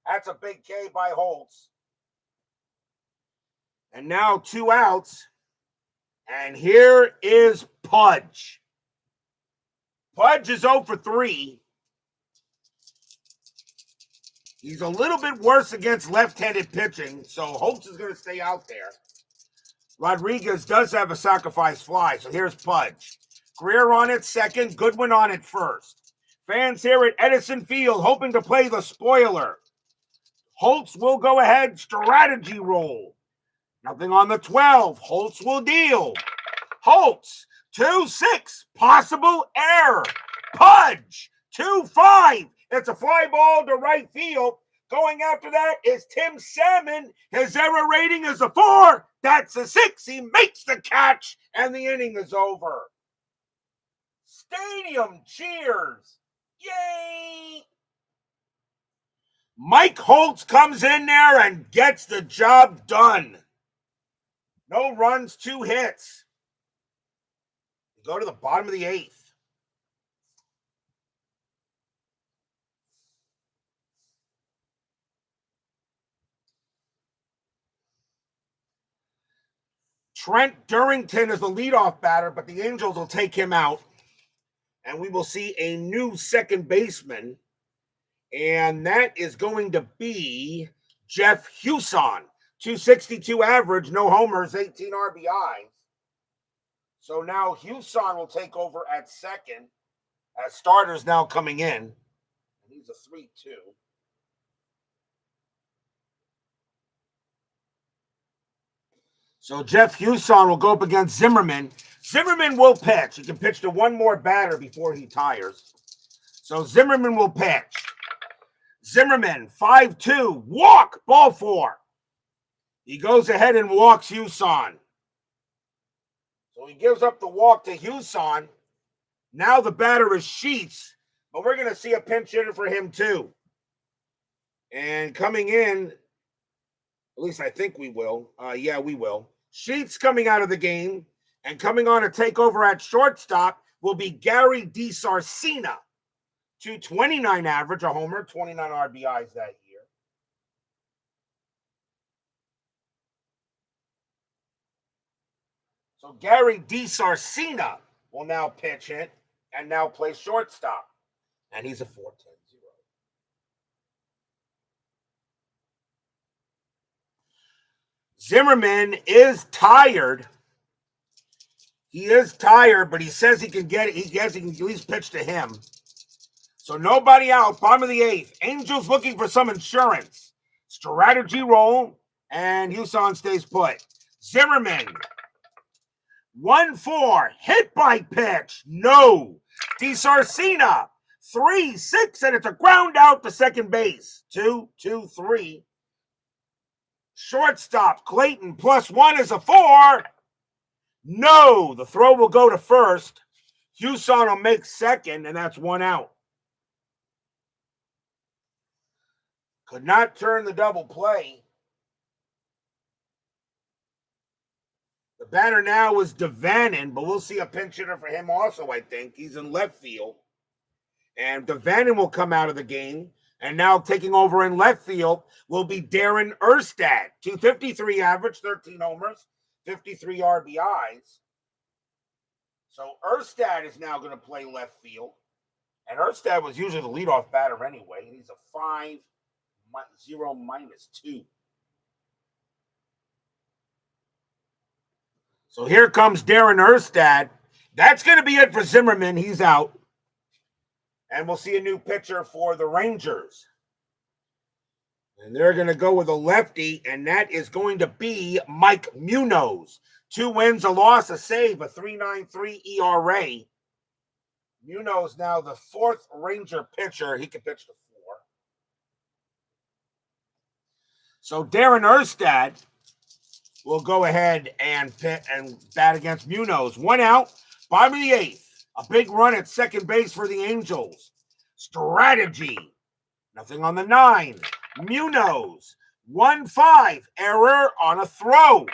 That's a big K by Holtz. And now 2 outs. And here is Pudge. Pudge is 0 for 3. He's a little bit worse against left-handed pitching, so Holtz is going to stay out there. Rodriguez does have a sacrifice fly, so here's Pudge. Greer on at second, Goodwin on at first. Fans here at Edison Field hoping to play the spoiler. Holtz will go ahead, strategy roll. Nothing on the 12. Holtz will deal. Holtz, 2-6, possible error. Pudge, 2-5. It's a fly ball to right field. Going after that is Tim Salmon. His error rating is a 4. That's a 6. He makes the catch, and the inning is over. Stadium cheers. Yay! Mike Holtz comes in there and gets the job done. No runs, 2 hits. We go to the bottom of the 8th. Trent Durrington is the leadoff batter, but the Angels will take him out. And we will see a new second baseman. And that is going to be Jeff Hewson. 262 average, no homers, 18 RBIs. So now Hewson will take over at second as starters now coming in. He's a 3-2. So Jeff Hewson will go up against Zimmerman. Zimmerman will pitch. He can pitch to one more batter before he tires. So Zimmerman will pitch. Zimmerman, 5-2, walk, ball 4. He goes ahead and walks Hewson. So he gives up the walk to Hewson. Now the batter is Sheets, but we're going to see a pinch hitter for him too. And coming in, at least I think we will. Yeah, we will. Sheets coming out of the game, and coming on to take over at shortstop will be Gary DiSarcina. 229 average, a homer, 29 RBIs that year. So Gary DiSarcina will now pitch it and now play shortstop. And he's a 4-10-0. Zimmerman is tired. He is tired, but he says he can get it. He can at least pitch to him. So nobody out, bottom of the 8th. Angels looking for some insurance. Strategy roll, and Hewson stays put. Zimmerman, 1-4, hit by pitch. No. DiSarcina, 3-6, and it's a ground out to second base. 2-2-3. Shortstop, Clayton, +1 is a 4. No, the throw will go to first. Hewson will make second, and that's 1 out. Could not turn the double play. The batter now is Devanin, but we'll see a pinch hitter for him also, I think. He's in left field. And Devanin will come out of the game. And now taking over in left field will be Darren Erstad. 253 average, 13 homers, 53 RBIs. So Erstad is now going to play left field. And Erstad was usually the leadoff batter anyway. He's a 5-0 -2. So here comes Darren Erstad. That's going to be it for Zimmerman. He's out. And we'll see a new pitcher for the Rangers. And they're going to go with a lefty, and that is going to be Mike Munoz. 2 wins, a loss, a save, a 3.93 ERA. Munoz now the 4th Ranger pitcher. He can pitch to 4. So Darren Erstad will go ahead and bat against Munoz. 1 out, bottom of the 8th. A big run at second base for the Angels. Strategy. Nothing on the 9. Munoz. 1-5. Error on a throw.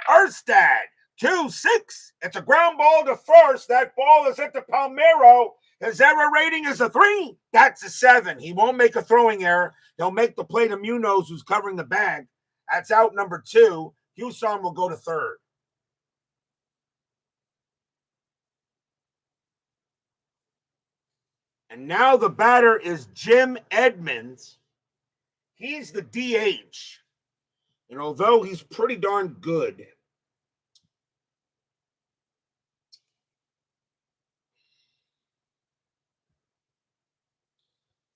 Erstad. 2-6. It's a ground ball to first. That ball is hit to Palmeiro. His error rating is a 3. That's a 7. He won't make a throwing error. He'll make the play to Munoz, who's covering the bag. That's out number 2. Huson will go to 3rd. And now the batter is Jim Edmonds. He's the DH. And although he's pretty darn good,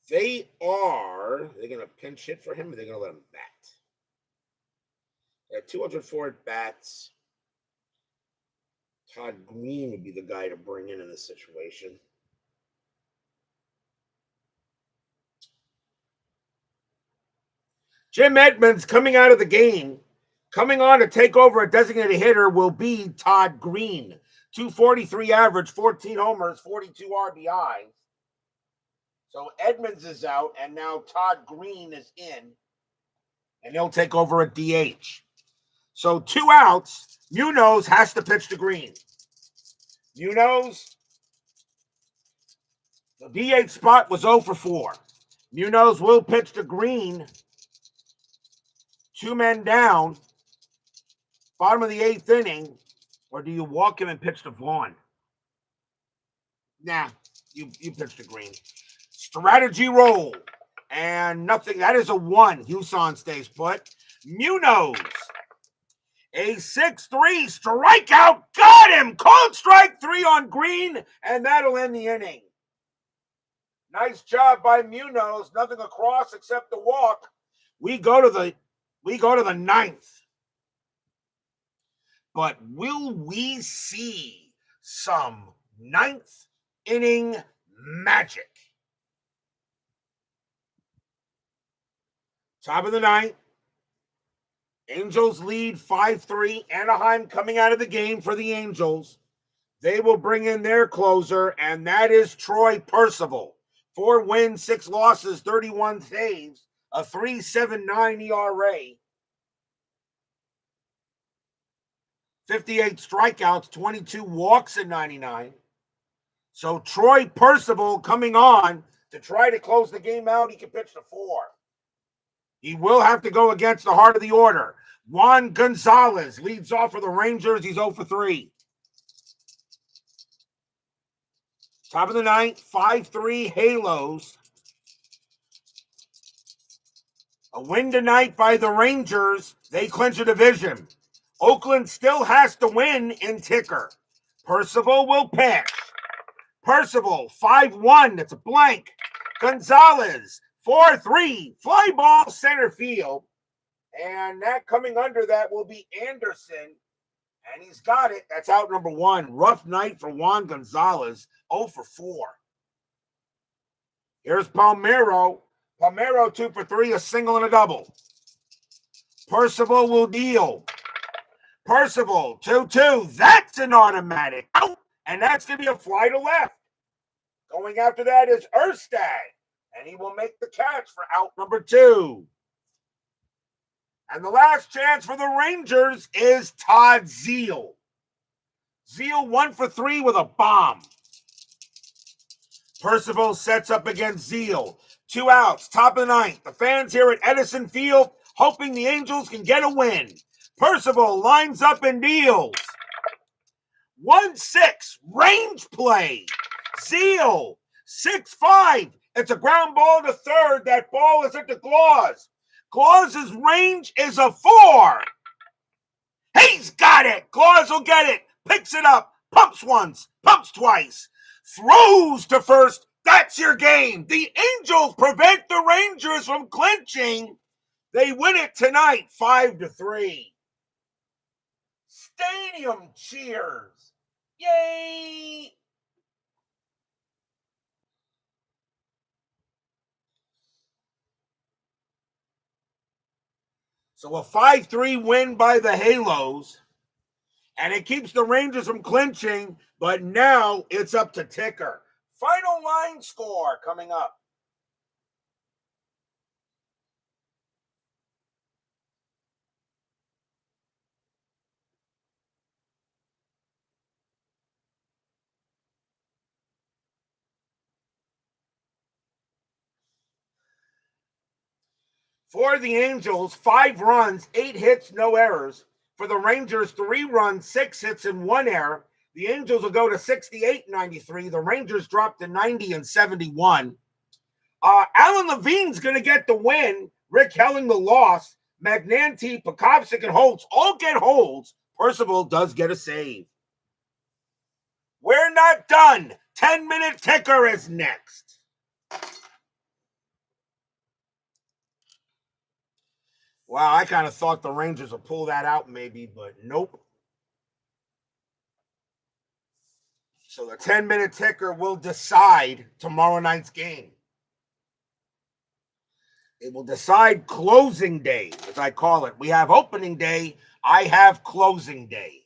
they're going to pinch hit for him, or they're going to let him bat? At 204 at bats, Todd Green would be the guy to bring in this situation. Jim Edmonds coming out of the game, coming on to take over a designated hitter will be Todd Green. 243 average, 14 homers, 42 RBIs. So Edmonds is out, and now Todd Green is in, and he'll take over at DH. So 2 outs, Munoz has to pitch to Green. Munoz, the DH spot was 0 for 4. Munoz will pitch to Green. 2 men down, bottom of the 8th inning, or do you walk him and pitch to Vaughn? Nah, you pitch to Green. Strategy roll, and nothing. That is a 1. Huson stays put. Munoz, a 6-3 strikeout. Got him. Called strike 3 on Green, and that'll end the inning. Nice job by Munoz. Nothing across except the walk. We go to the 9th. But will we see some 9th inning magic? Top of the 9th. Angels lead 5-3. Anaheim coming out of the game for the Angels. They will bring in their closer, and that is Troy Percival. 4 wins, 6 losses, 31 saves, a 3.79 ERA. 58 strikeouts, 22 walks in 99. So Troy Percival coming on to try to close the game out. He can pitch to 4. He will have to go against the heart of the order. Juan Gonzalez leads off for the Rangers. He's 0 for 3. Top of the 9th, 5-3 Halos. A win tonight by the Rangers. They clinch a division. Oakland still has to win in ticker. Percival will pitch. Percival, 5-1. That's a blank. Gonzalez, 4-3. Fly ball center field. And that coming under that will be Anderson. And he's got it. That's out number 1. Rough night for Juan Gonzalez. 0 for 4. Here's Palmeiro. Palmeiro 2 for 3. A single and a double. Percival will deal. Percival 2-2. That's an automatic out. And that's going to be a fly to left. Going after that is Erstad. And he will make the catch for out number 2. And the last chance for the Rangers is Todd Zeile. Zeile 1 for 3 with a bomb. Percival sets up against Zeile. 2 outs, top of the ninth. The fans here at Edison Field hoping the Angels can get a win. Percival lines up and deals. 1-6, range play. Zeal, 6-5. It's a ground ball to third. That ball is into Claus. Claus's range is a 4. He's got it. Claus will get it. Picks it up. Pumps once. Pumps twice. Throws to first. That's your game. The Angels prevent the Rangers from clinching. They win it tonight, 5-3. Stadium cheers. Yay! So a 5-3 win by the Halos. And it keeps the Rangers from clinching, but now it's up to ticker. Final line score coming up. For the Angels, 5 runs, 8 hits, no errors. For the Rangers, 3 runs, 6 hits, and 1 error. The Angels will go to 68-93. The Rangers drop to 90-71. Alan Levine's going to get the win. Rick Helling the loss. Magnanti, Pekovsik, and Holtz all get holds. Percival does get a save. We're not done. 10-minute ticker is next. Wow, I kind of thought the Rangers would pull that out maybe, but nope. So the 10-minute ticker will decide tomorrow night's game. It will decide closing day, as I call it. We have opening day. I have closing day.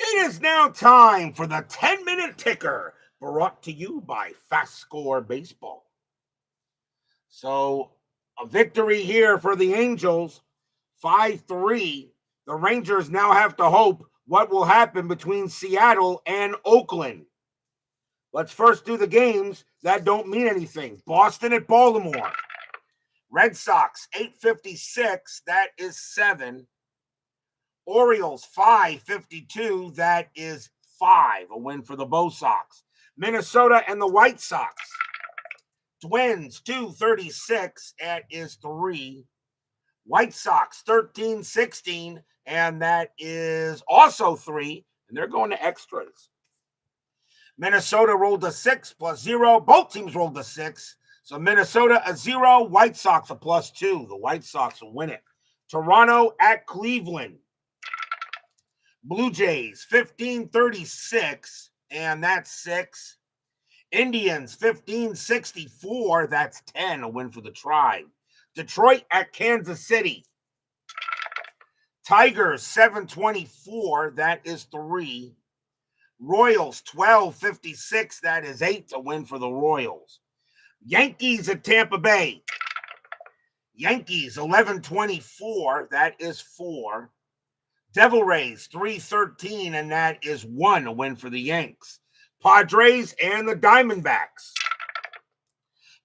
It is now time for the 10-minute ticker, brought to you by FastScore Baseball. So a victory here for the Angels, 5-3. The Rangers now have to hope what will happen between Seattle and Oakland. Let's first do the games that don't mean anything. Boston at Baltimore. Red Sox, 856, that is 7. Orioles, 552, that is 5. A win for the Bo Sox. Minnesota and the White Sox. Twins, 236, that is 3. White Sox, 13-16, and that is also 3. And they're going to extras. Minnesota rolled a 6 plus 0. Both teams rolled a 6. So Minnesota a 0, White Sox a plus 2. The White Sox will win it. Toronto at Cleveland. Blue Jays, 1536, and that's 6. Indians, 1564, that's 10, a win for the Tribe. Detroit at Kansas City. Tigers, 724, that is 3. Royals, 1256, that is 8, a win for the Royals. Yankees at Tampa Bay. Yankees, 1124, that is 4. Devil Rays, 313, and that is 1, a win for the Yanks. Padres and the Diamondbacks.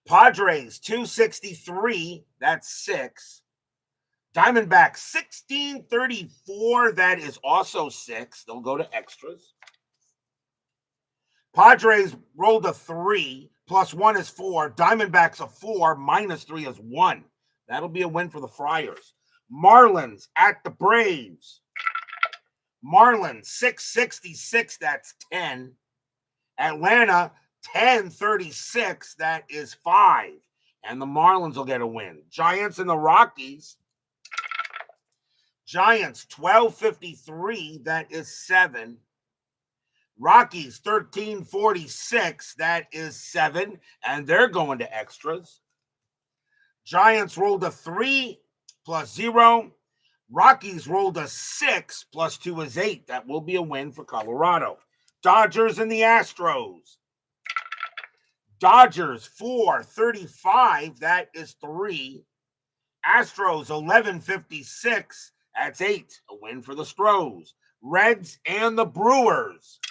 Padres, 263, that's 6. Diamondbacks, 1634, that is also 6. They'll go to extras. Padres rolled a 3, plus 1 is 4. Diamondbacks a 4, minus 3 is 1. That'll be a win for the Friars. Marlins at the Braves. Marlins, 666, that's 10. Atlanta, 1036, that is 5. And the Marlins will get a win. Giants and the Rockies. Giants, 1253, that is 7. Rockies, 1346, that is 7. And they're going to extras. Giants rolled a 3 plus 0. Rockies rolled a 6 plus 2 is 8. That will be a win for Colorado. Dodgers and the Astros. Dodgers 435, that is 3. Astros 1156, that's 8. A win for the Stros. Reds and the Brewers.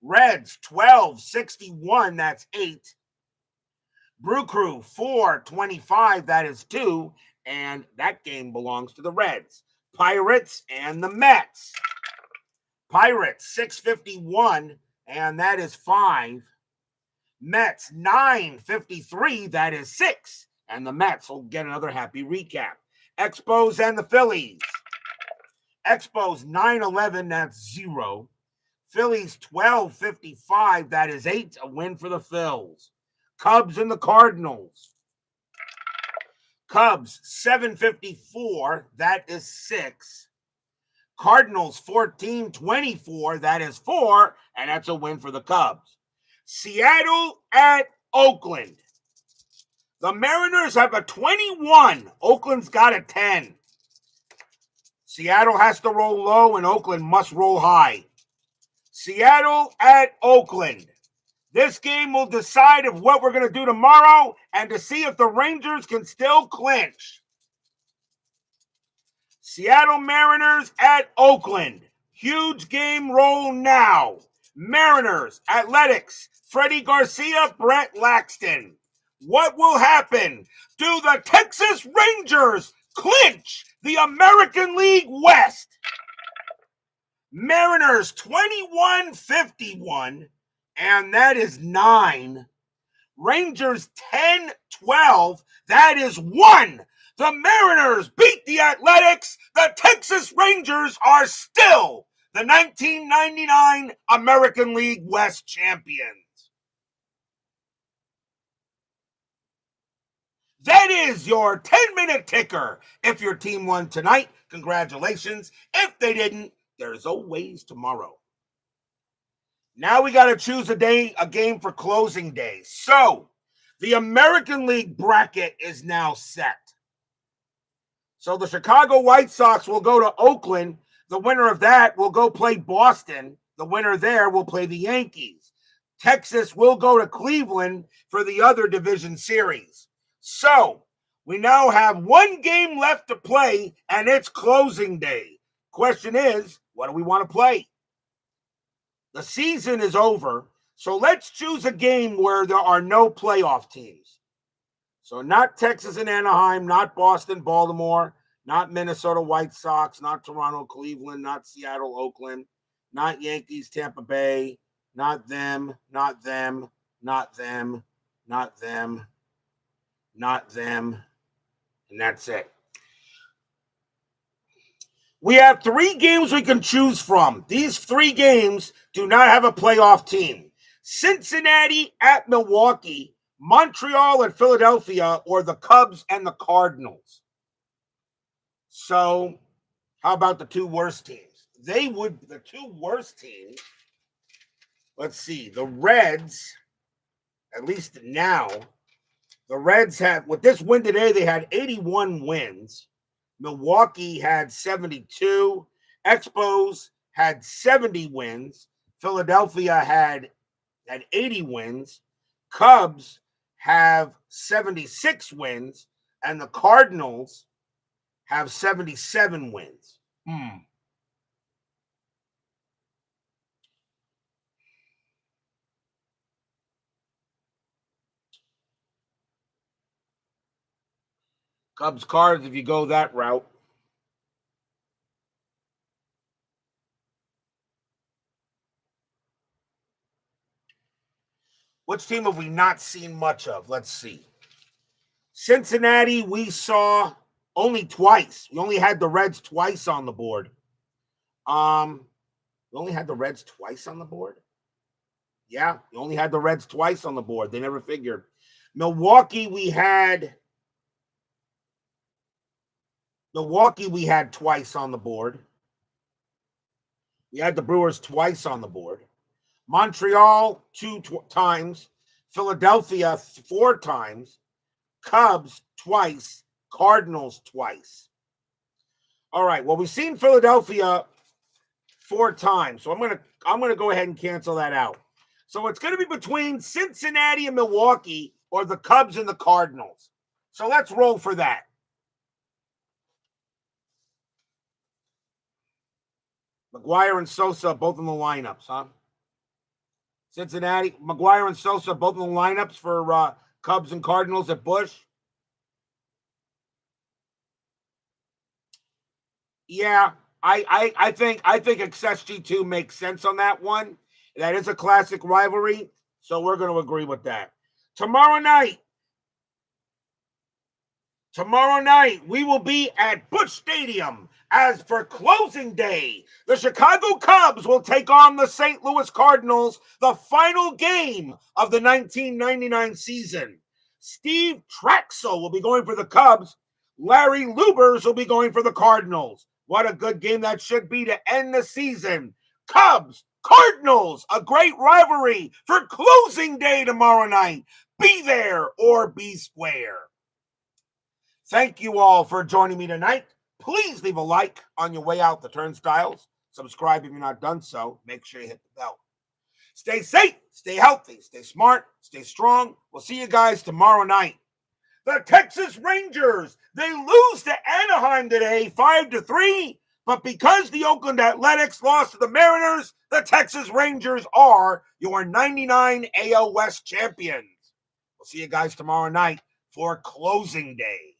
Reds 1261, that's 8. Brew Crew 425, that is 2. And that game belongs to the Reds. Pirates and the Mets. Pirates 651, and that is 5. Mets 953, that is 6. And the Mets will get another happy recap. Expos and the Phillies. Expos 911, that's 0. Phillies 1255, that is 8. A win for the Phils. Cubs and the Cardinals. Cubs 754, that is 6. Cardinals 1424, that is 4, and that's a win for the Cubs. Seattle at Oakland. The Mariners have a 21. Oakland's got a 10. Seattle has to roll low, and Oakland must roll high. Seattle at Oakland. This game will decide of what we're going to do tomorrow and to see if the Rangers can still clinch. Seattle Mariners at Oakland. Huge game roll now. Mariners, Athletics, Freddie Garcia, Brett Laxton. What will happen? Do the Texas Rangers clinch the American League West? Mariners 21-51, and that is 9. Rangers 10-12, that is 1. The Mariners beat the Athletics. The Texas Rangers are still the 1999 American League West champions. That is your 10-minute ticker. If your team won tonight, congratulations. If they didn't, there's always tomorrow. Now we got to choose a game for closing day. So, the American League bracket is now set. So the Chicago White Sox will go to Oakland. The winner of that will go play Boston. The winner there will play the Yankees. Texas will go to Cleveland for the other division series. So, we now have one game left to play, and it's closing day. Question is, what do we want to play? The season is over, so let's choose a game where there are no playoff teams. So not Texas and Anaheim, not Boston, Baltimore, not Minnesota White Sox, not Toronto, Cleveland, not Seattle, Oakland, not Yankees, Tampa Bay, not them, not them, not them, not them, not them, and that's it. We have 3 games we can choose from. These 3 games do not have a playoff team. Cincinnati at Milwaukee, Montreal at Philadelphia, or the Cubs and the Cardinals. So, how about the 2 worst teams? The 2 worst teams, let's see, the Reds, at least now, the Reds have, with this win today, they had 81 wins. Milwaukee had 72. Expos had 70 wins. Philadelphia had 80 wins. Cubs have 76 wins. And the Cardinals have 77 wins. Cubs, Cards, if you go that route. Which team have we not seen much of? Let's see. Cincinnati, we saw only twice. We only had the Reds twice on the board. We only had the Reds twice on the board? Yeah, we only had the Reds twice on the board. They never figured. Milwaukee, we had twice on the board. We had the Brewers twice on the board. Montreal 2 times. Philadelphia 4 times. Cubs twice. Cardinals twice. All right. Well, we've seen Philadelphia 4 times, so I'm gonna go ahead and cancel that out. So it's going to be between Cincinnati and Milwaukee or the Cubs and the Cardinals. So let's roll for that. McGuire and Sosa both in the lineups, huh? Cincinnati, McGuire and Sosa both in the lineups for Cubs and Cardinals at Busch. Yeah, I think XSG2 makes sense on that one. That is a classic rivalry, so we're going to agree with that. Tomorrow night, we will be at Busch Stadium as for closing day. The Chicago Cubs will take on the St. Louis Cardinals, the final game of the 1999 season. Steve Traxel will be going for the Cubs. Larry Lubers will be going for the Cardinals. What a good game that should be to end the season. Cubs, Cardinals, a great rivalry for closing day tomorrow night. Be there or be square. Thank you all for joining me tonight. Please leave a like on your way out the turnstiles. Subscribe if you're not done so. Make sure you hit the bell. Stay safe, stay healthy, stay smart, stay strong. We'll see you guys tomorrow night. The Texas Rangers, they lose to Anaheim today 5-3, but because the Oakland Athletics lost to the Mariners, the Texas Rangers are your 99 AL West champions. We'll see you guys tomorrow night for closing day.